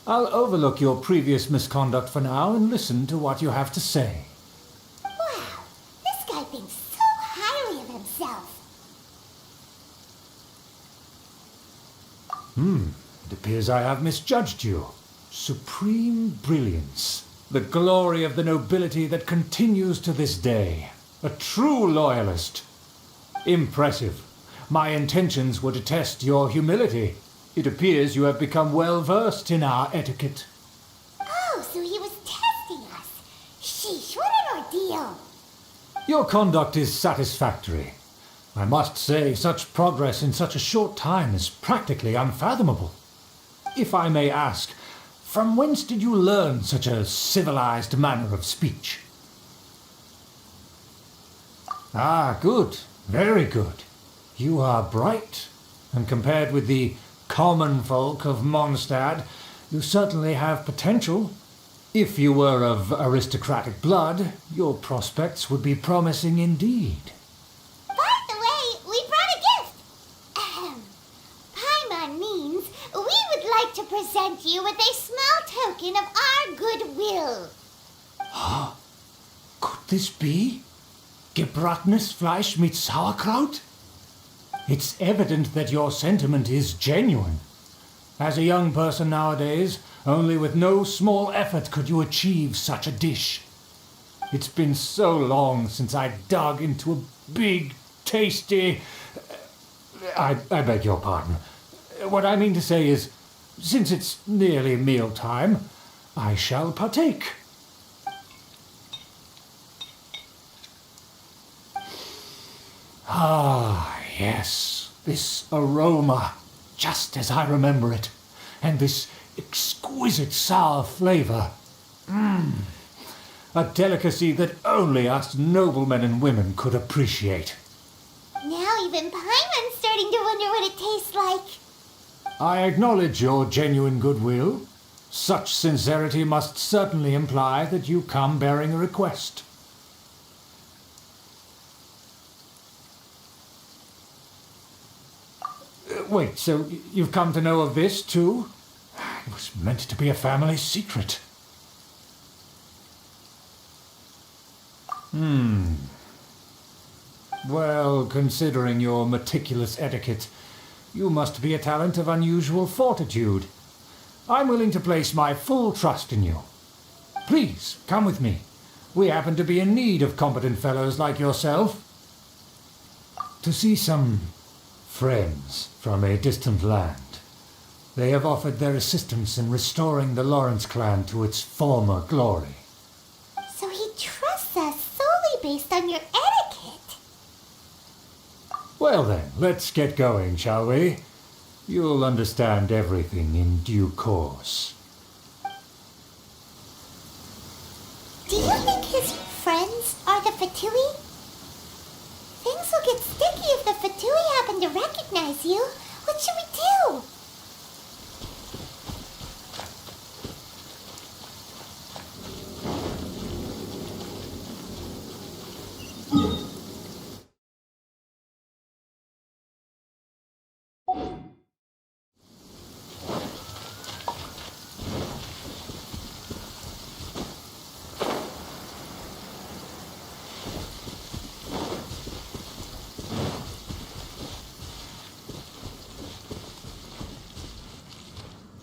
I'll overlook your previous misconduct for now and listen to what you have to say. Wow, this guy thinks so highly of himself. It appears I have misjudged you. Supreme brilliance. The glory of the nobility that continues to this day. A true loyalist. Impressive. My intentions were to test your humility. It appears you have become well versed in our etiquette. Oh, so he was testing us. Sheesh, what an ordeal. Your conduct is satisfactory. I must say, such progress in such a short time is practically unfathomable. If I may ask, from whence did you learn such a civilized manner of speech? Ah, good. Very good. You are bright, and compared with the common folk of Mondstadt, you certainly have potential. If you were of aristocratic blood, your prospects would be promising indeed. By the way, we brought a gift. Paimon means we would like to present you with a small token of our goodwill. Could this be? Gebratenes Fleisch mit Sauerkraut? It's evident that your sentiment is genuine. As a young person nowadays, only with no small effort could you achieve such a dish. It's been so long since I dug into a big, tasty... I beg your pardon. What I mean to say is, since it's nearly mealtime, I shall partake. Ah, yes, this aroma, just as I remember it, and this exquisite sour flavor. A delicacy that only us noblemen and women could appreciate. Now even Paimon's starting to wonder what it tastes like. I acknowledge your genuine goodwill. Such sincerity must certainly imply that you come bearing a request. Wait, so you've come to know of this too? It was meant to be a family secret. Well, considering your meticulous etiquette, you must be a talent of unusual fortitude. I'm willing to place my full trust in you. Please, come with me. We happen to be in need of competent fellows like yourself. To see some friends from a distant land. They have offered their assistance in restoring the Lawrence clan to its former glory. So he trusts us solely based on your etiquette. Well then, let's get going, shall we? You'll understand everything in due course. Do you think his friends are the Fatui? Things will get sticky if the Fatui happen to recognize you. What should we do?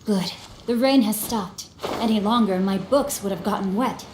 Good. The rain has stopped. Any longer and my books would have gotten wet.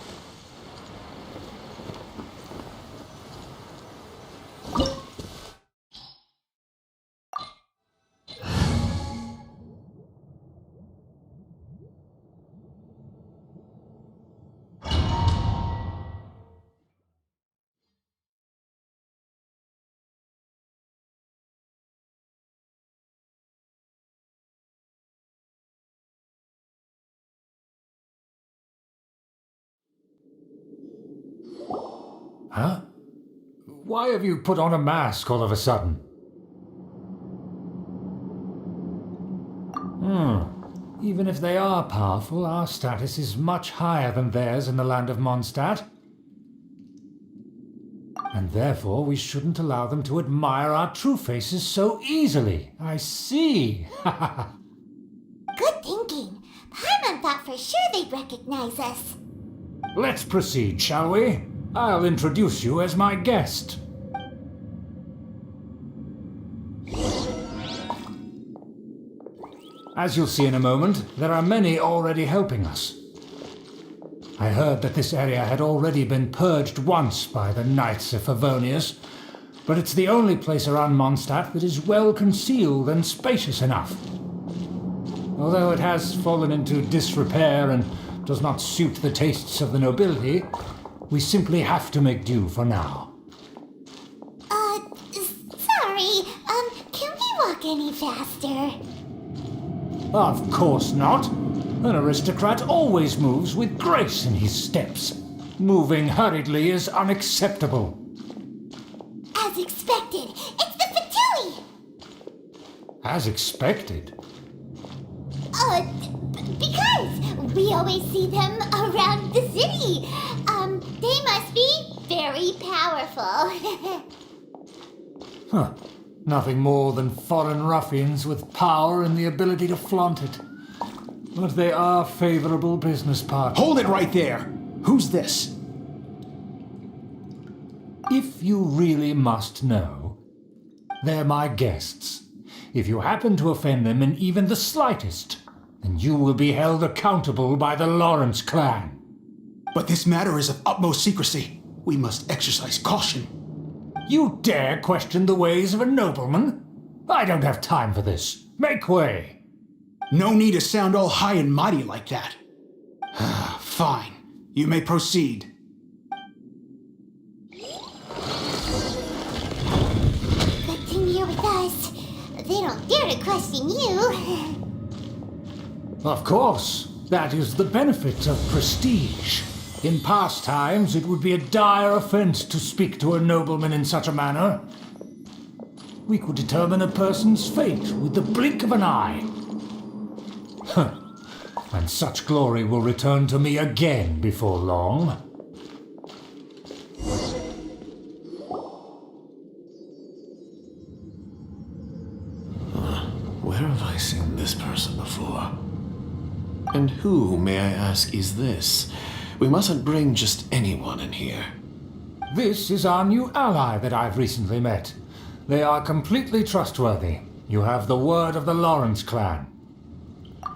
Huh? Why have you put on a mask all of a sudden? Even if they are powerful, our status is much higher than theirs in the land of Mondstadt. And therefore we shouldn't allow them to admire our true faces so easily. I see. Good thinking. Paimon thought for sure they'd recognize us. Let's proceed, shall we? I'll introduce you as my guest. As you'll see in a moment, there are many already helping us. I heard that this area had already been purged once by the Knights of Favonius, but it's the only place around Mondstadt that is well concealed and spacious enough. Although it has fallen into disrepair and does not suit the tastes of the nobility, we simply have to make do for now. Sorry, can we walk any faster? Of course not. An aristocrat always moves with grace in his steps. Moving hurriedly is unacceptable. As expected, it's the Fatui! As expected? Because we always see them around the city. They must be very powerful. Huh. Nothing more than foreign ruffians with power and the ability to flaunt it. But they are favorable business partners. Hold it right there! Who's this? If you really must know, they're my guests. If you happen to offend them in even the slightest, then you will be held accountable by the Lawrence clan. But this matter is of utmost secrecy. We must exercise caution. You dare question the ways of a nobleman? I don't have time for this. Make way! No need to sound all high and mighty like that. Fine. You may proceed. Good thing you're with us. They don't dare to question you. Of course. That is the benefit of prestige. In past times, it would be a dire offense to speak to a nobleman in such a manner. We could determine a person's fate with the blink of an eye. And such glory will return to me again before long. Where have I seen this person before? And who, may I ask, is this? We mustn't bring just anyone in here. This is our new ally that I've recently met. They are completely trustworthy. You have the word of the Lawrence clan.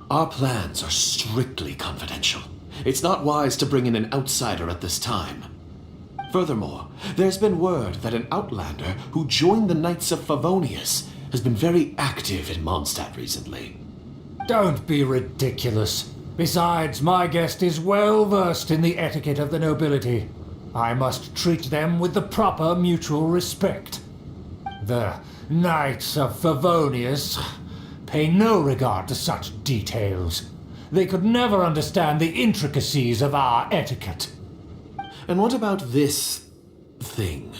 Our plans are strictly confidential. It's not wise to bring in an outsider at this time. Furthermore, there's been word that an outlander who joined the Knights of Favonius has been very active in Mondstadt recently. Don't be ridiculous. Besides, my guest is well versed in the etiquette of the nobility. I must treat them with the proper mutual respect. The Knights of Favonius pay no regard to such details. They could never understand the intricacies of our etiquette. And what about this thing?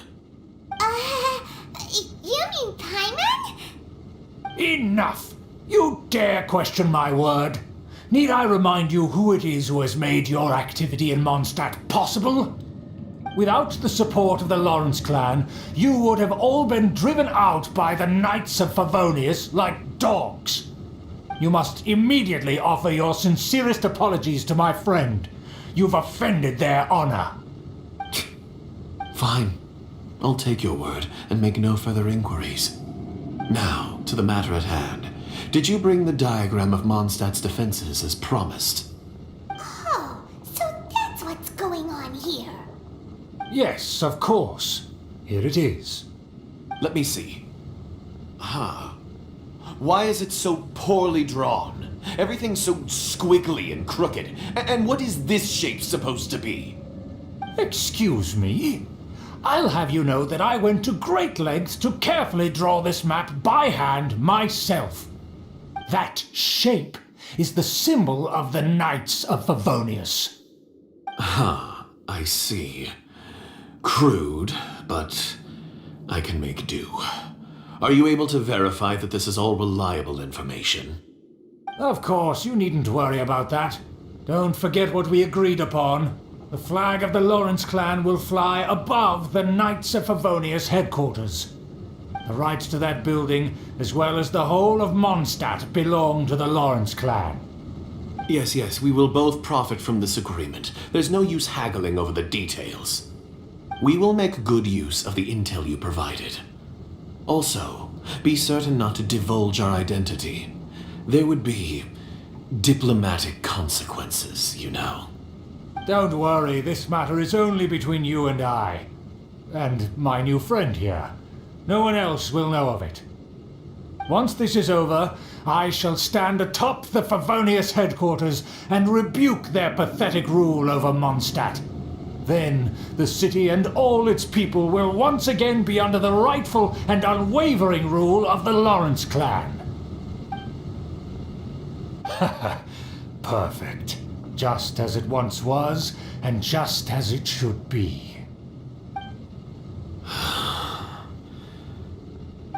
You mean Paimon? Enough! You dare question my word? Need I remind you who it is who has made your activity in Mondstadt possible? Without the support of the Lawrence clan, you would have all been driven out by the Knights of Favonius like dogs. You must immediately offer your sincerest apologies to my friend. You've offended their honor. Fine. I'll take your word and make no further inquiries. Now, to the matter at hand. Did you bring the diagram of Mondstadt's defenses as promised? Oh, so that's what's going on here. Yes, of course. Here it is. Let me see. Why is it so poorly drawn? Everything's so squiggly and crooked. And what is this shape supposed to be? Excuse me? I'll have you know that I went to great lengths to carefully draw this map by hand myself. That shape is the symbol of the Knights of Favonius. I see. Crude, but I can make do. Are you able to verify that this is all reliable information? Of course, you needn't worry about that. Don't forget what we agreed upon. The flag of the Lawrence clan will fly above the Knights of Favonius headquarters. The rights to that building, as well as the whole of Mondstadt, belong to the Lawrence clan. Yes, we will both profit from this agreement. There's no use haggling over the details. We will make good use of the intel you provided. Also, be certain not to divulge our identity. There would be diplomatic consequences, you know. Don't worry, this matter is only between you and I. And my new friend here. No one else will know of it. Once this is over, I shall stand atop the Favonius headquarters and rebuke their pathetic rule over Mondstadt. Then the city and all its people will once again be under the rightful and unwavering rule of the Lawrence clan. Perfect. Just as it once was, and just as it should be.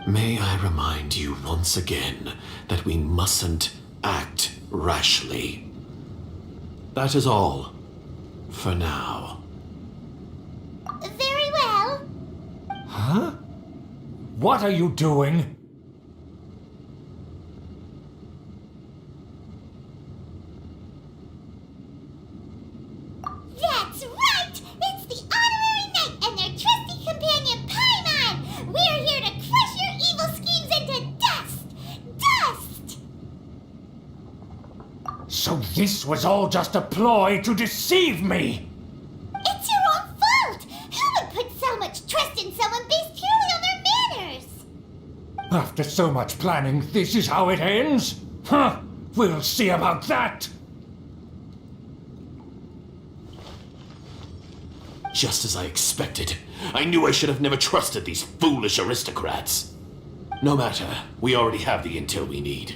May I remind you once again that we mustn't act rashly. That is all, for now. Very well. Huh? What are you doing? That's right! It's the Honorary Knight and their trusty companion Paimon! We're here to crush your evil schemes into dust! Dust! So this was all just a ploy to deceive me! It's your own fault! Who would put so much trust in someone based purely on their manners? After so much planning, this is how it ends? Huh! We'll see about that! Just as I expected. I knew I should have never trusted these foolish aristocrats. No matter, we already have the intel we need.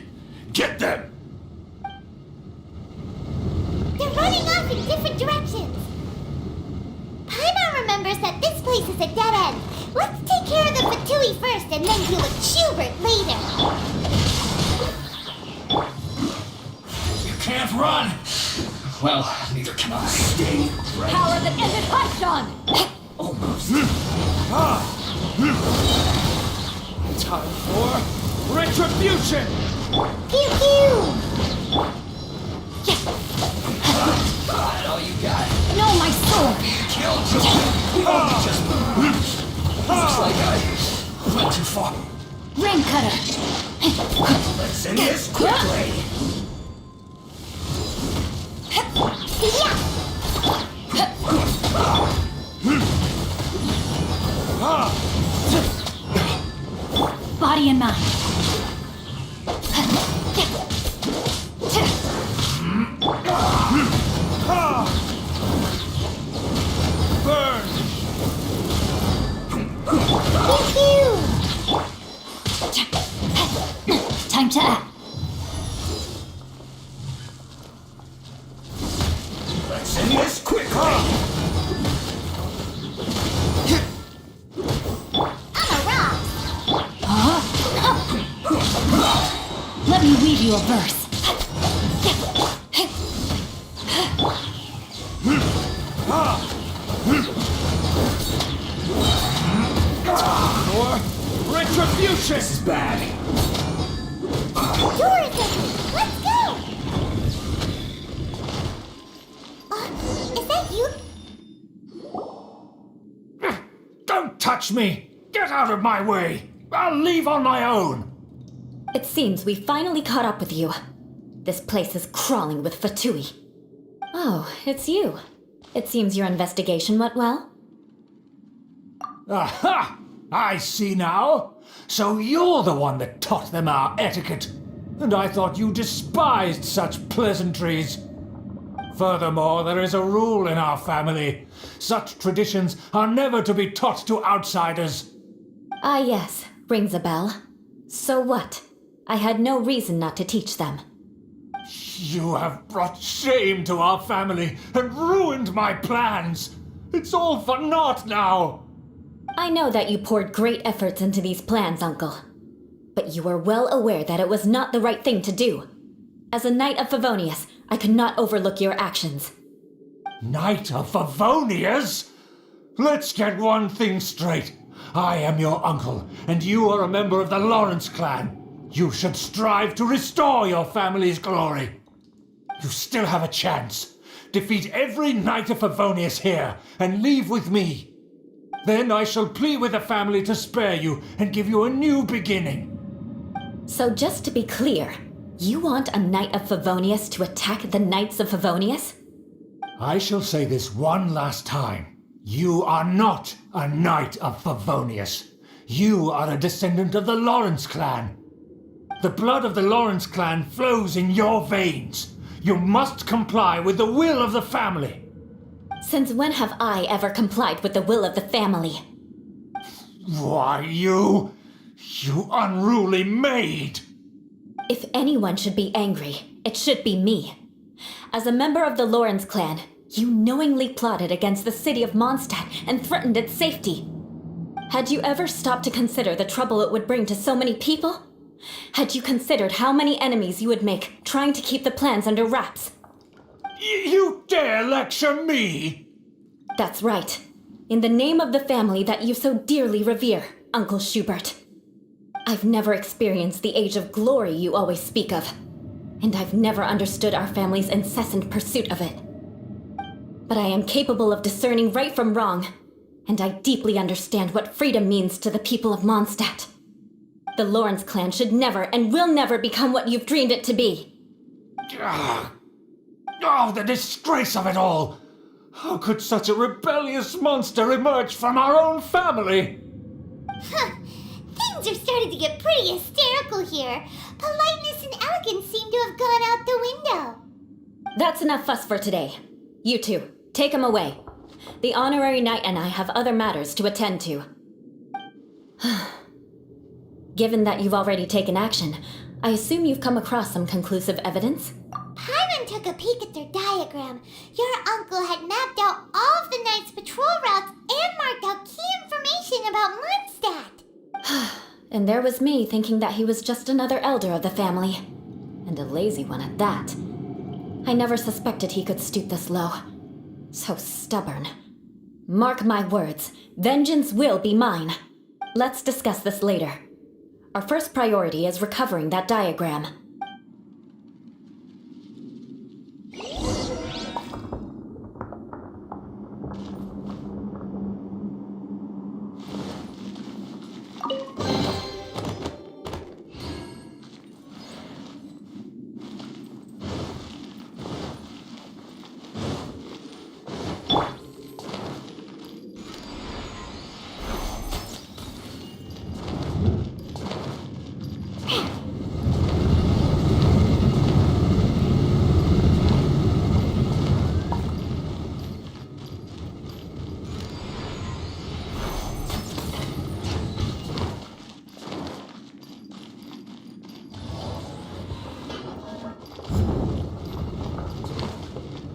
Get them! They're running off in different directions. Paimon remembers that this place is a dead end. Let's take care of the Fatui first and then deal with Schubert later. You can't run! Well, neither can I. Stay right. Power that ended Haishan! Almost. Time for retribution! Pew pew! That all you got? No, my sword! Killed you! Just looks like I went too far. Rain cutter! Let's end this quickly! Body and mind. Burn! Time to act. Let's end this quickly! Let me weave you a verse. For retribution! This is bad. The door is open. Let's go! Is that you? Don't touch me! Get out of my way! I'll leave on my own! It seems we finally caught up with you. This place is crawling with Fatui. Oh, it's you. It seems your investigation went well. Aha! I see now. So you're the one that taught them our etiquette. And I thought you despised such pleasantries. Furthermore, there is a rule in our family. Such traditions are never to be taught to outsiders. Ah, yes, rings a bell. So what? I had no reason not to teach them. You have brought shame to our family and ruined my plans. It's all for naught now. I know that you poured great efforts into these plans, Uncle. But you were well aware that it was not the right thing to do. As a Knight of Favonius, I could not overlook your actions. Knight of Favonius? Let's get one thing straight. I am your uncle, and you are a member of the Lawrence clan. You should strive to restore your family's glory. You still have a chance. Defeat every Knight of Favonius here, and leave with me. Then I shall plead with the family to spare you and give you a new beginning. So just to be clear, you want a Knight of Favonius to attack the Knights of Favonius? I shall say this one last time. You are not a Knight of Favonius. You are a descendant of the Lawrence clan. The blood of the Lawrence clan flows in your veins. You must comply with the will of the family. Since when have I ever complied with the will of the family? Why, you unruly maid! If anyone should be angry, it should be me. As a member of the Lawrence clan, you knowingly plotted against the city of Mondstadt and threatened its safety. Had you ever stopped to consider the trouble it would bring to so many people? Had you considered how many enemies you would make trying to keep the plans under wraps? You dare lecture me? That's right. In the name of the family that you so dearly revere, Uncle Schubert. I've never experienced the age of glory you always speak of, and I've never understood our family's incessant pursuit of it. But I am capable of discerning right from wrong, and I deeply understand what freedom means to the people of Mondstadt. The Lawrence clan should never and will never become what you've dreamed it to be. Oh, the disgrace of it all! How could such a rebellious monster emerge from our own family? Things Things are starting to get pretty hysterical here. Politeness and elegance seem to have gone out the window. That's enough fuss for today. You two, take him away. The honorary knight and I have other matters to attend to. Given that you've already taken action, I assume you've come across some conclusive evidence? Paimon took a peek at their diagram. Your uncle had mapped out all of the Knight's patrol routes and marked out key information about Mondstadt. And there was me thinking that he was just another elder of the family. And a lazy one at that. I never suspected he could stoop this low. So stubborn. Mark my words, vengeance will be mine. Let's discuss this later. Our first priority is recovering that diagram.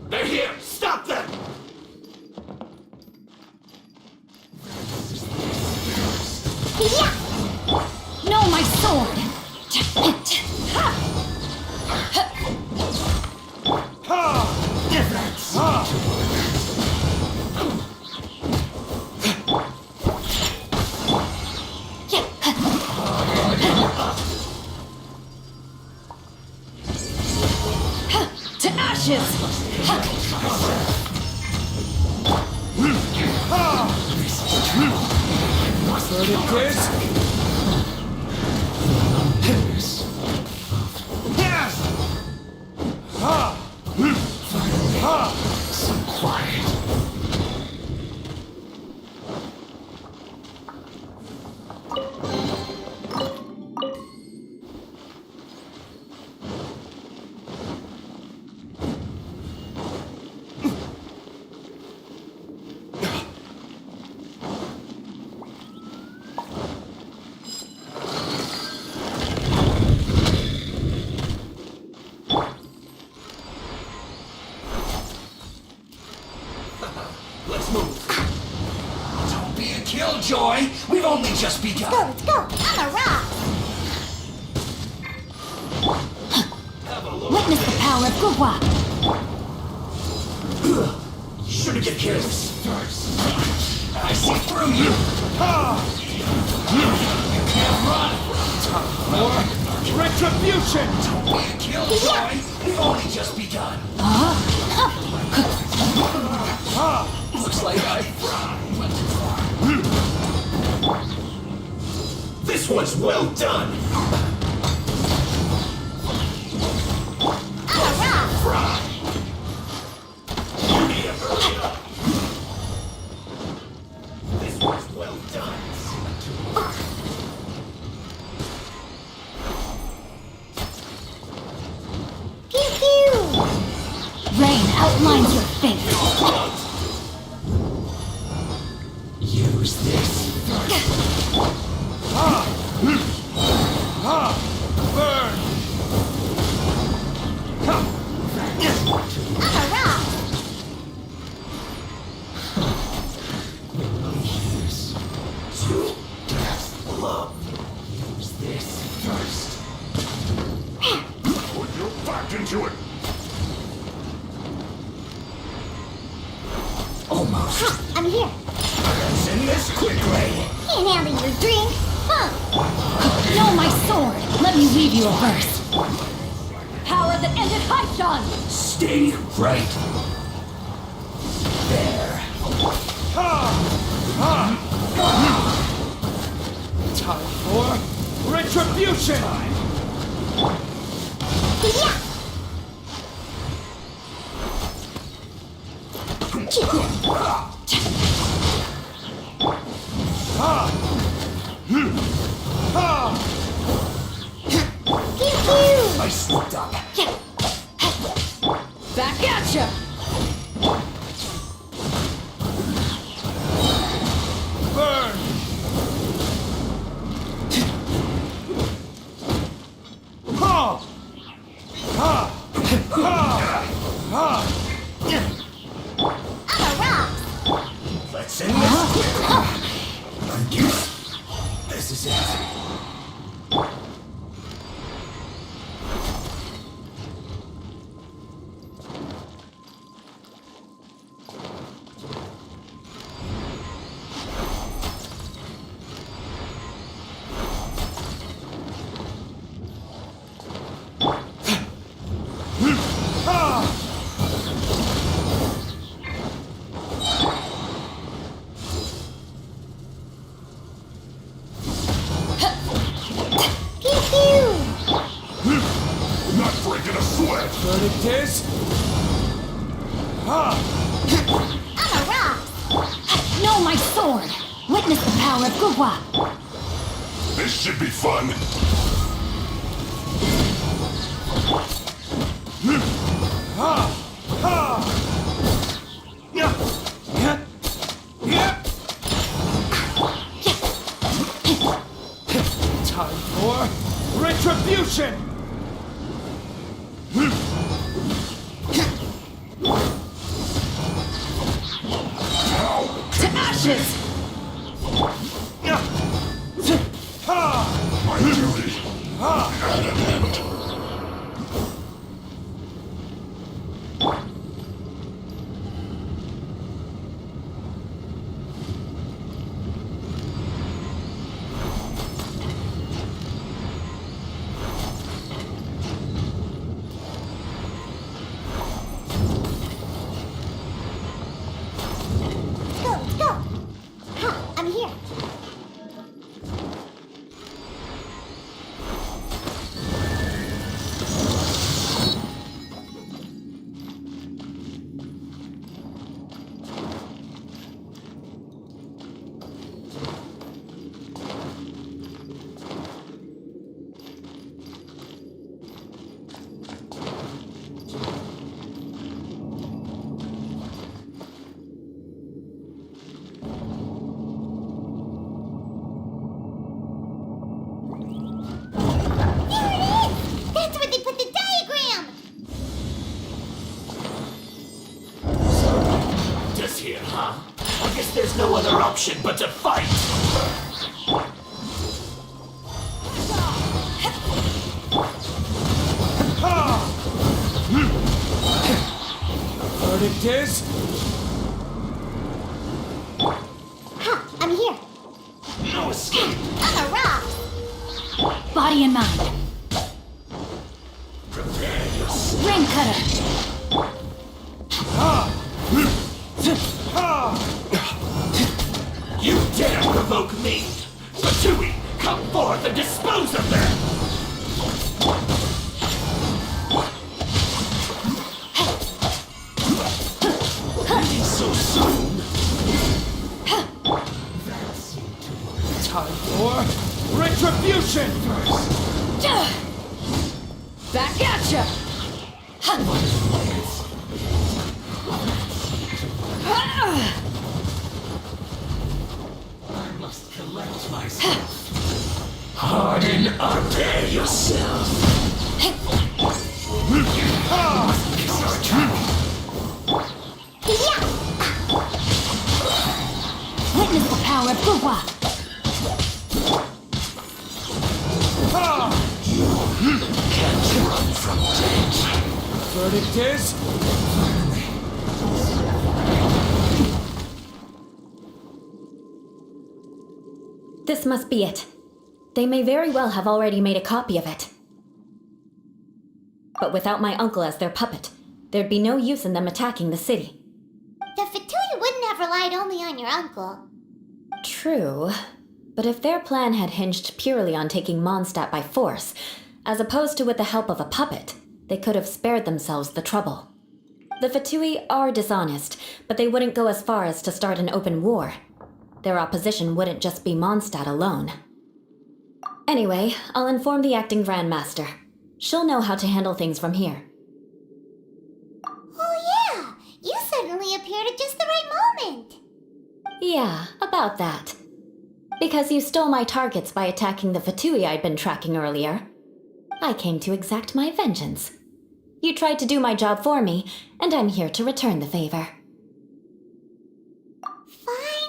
They're here! Stop them! No, my sword! To ashes! Heard it, kids? Some quiet. Let's move. Don't be a killjoy. We've only just begun. Let's go! I'm a rock! Witness the power of Gugwa! Should've get careless first. I see through you. You can't run. Time for retribution. Don't be a killjoy. We've only just begun. Looks like I went too far. This one's well done. Fry. You need to hurry up. This one's well done. Pew pew! Rain outlines your fate! Use this. Burn! I'm a rock! Use to death love. Use this first. Put your back into it. Almost. I'm here! Let's end this quickly. Can't handle your drink! Huh! No, my sword! Let me weave you a verse. Power that ended Haishan! Stay right there. Time for retribution! Yeah! Let's end this quick. I guess this is it. Not breaking a sweat. Verdict is... I'm a rock! No, my sword! Witness the power of Gugwa! This should be fun. Time for retribution! To ashes! My duty at an end. Let's go! I'm here. That's where they put the diagram! Just here, huh? I guess there's no other option but to fight. Verdict is... I'm here. No escape. I'm a rock! Body and mind. Prepare yourself. Ring cutter. You dare provoke me! Fatui, come forth and dispose of them! Leaving so soon? Time for retribution! Back at ya! I must collect myself. Harden, prepare yourself. Kiss our time. Witness the power of Gugwa! Can't run from death. Verdict is... This must be it. They may very well have already made a copy of it. But without my uncle as their puppet, there'd be no use in them attacking the city. The Fatui wouldn't have relied only on your uncle. True. But if their plan had hinged purely on taking Mondstadt by force, as opposed to with the help of a puppet, they could have spared themselves the trouble. The Fatui are dishonest, but they wouldn't go as far as to start an open war. Their opposition wouldn't just be Mondstadt alone. Anyway, I'll inform the acting Grand Master. She'll know how to handle things from here. Oh yeah! You suddenly appeared at just the right moment! Yeah, about that. Because you stole my targets by attacking the Fatui I'd been tracking earlier. I came to exact my vengeance. You tried to do my job for me, and I'm here to return the favor. Fine.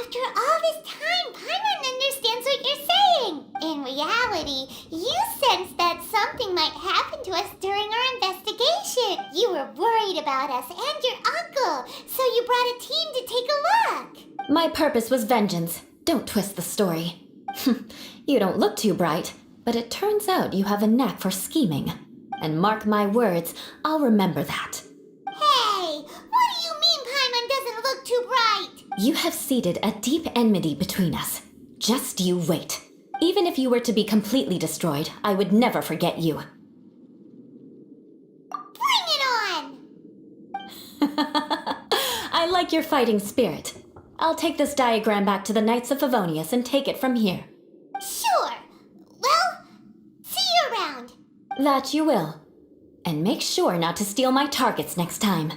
After all this time, Paimon understands what you're saying. In reality, you sensed that something might happen to us during our investigation. You were worried about us and your uncle, so you brought a team to take a look. My purpose was vengeance. Don't twist the story. You don't look too bright, but it turns out you have a knack for scheming. And mark my words, I'll remember that. Hey, what do you mean Paimon doesn't look too bright? You have seeded a deep enmity between us. Just you wait. Even if you were to be completely destroyed, I would never forget you. Bring it on! I like your fighting spirit. I'll take this diagram back to the Knights of Favonius and take it from here. Sure. Well, see you around. That you will. And make sure not to steal my targets next time.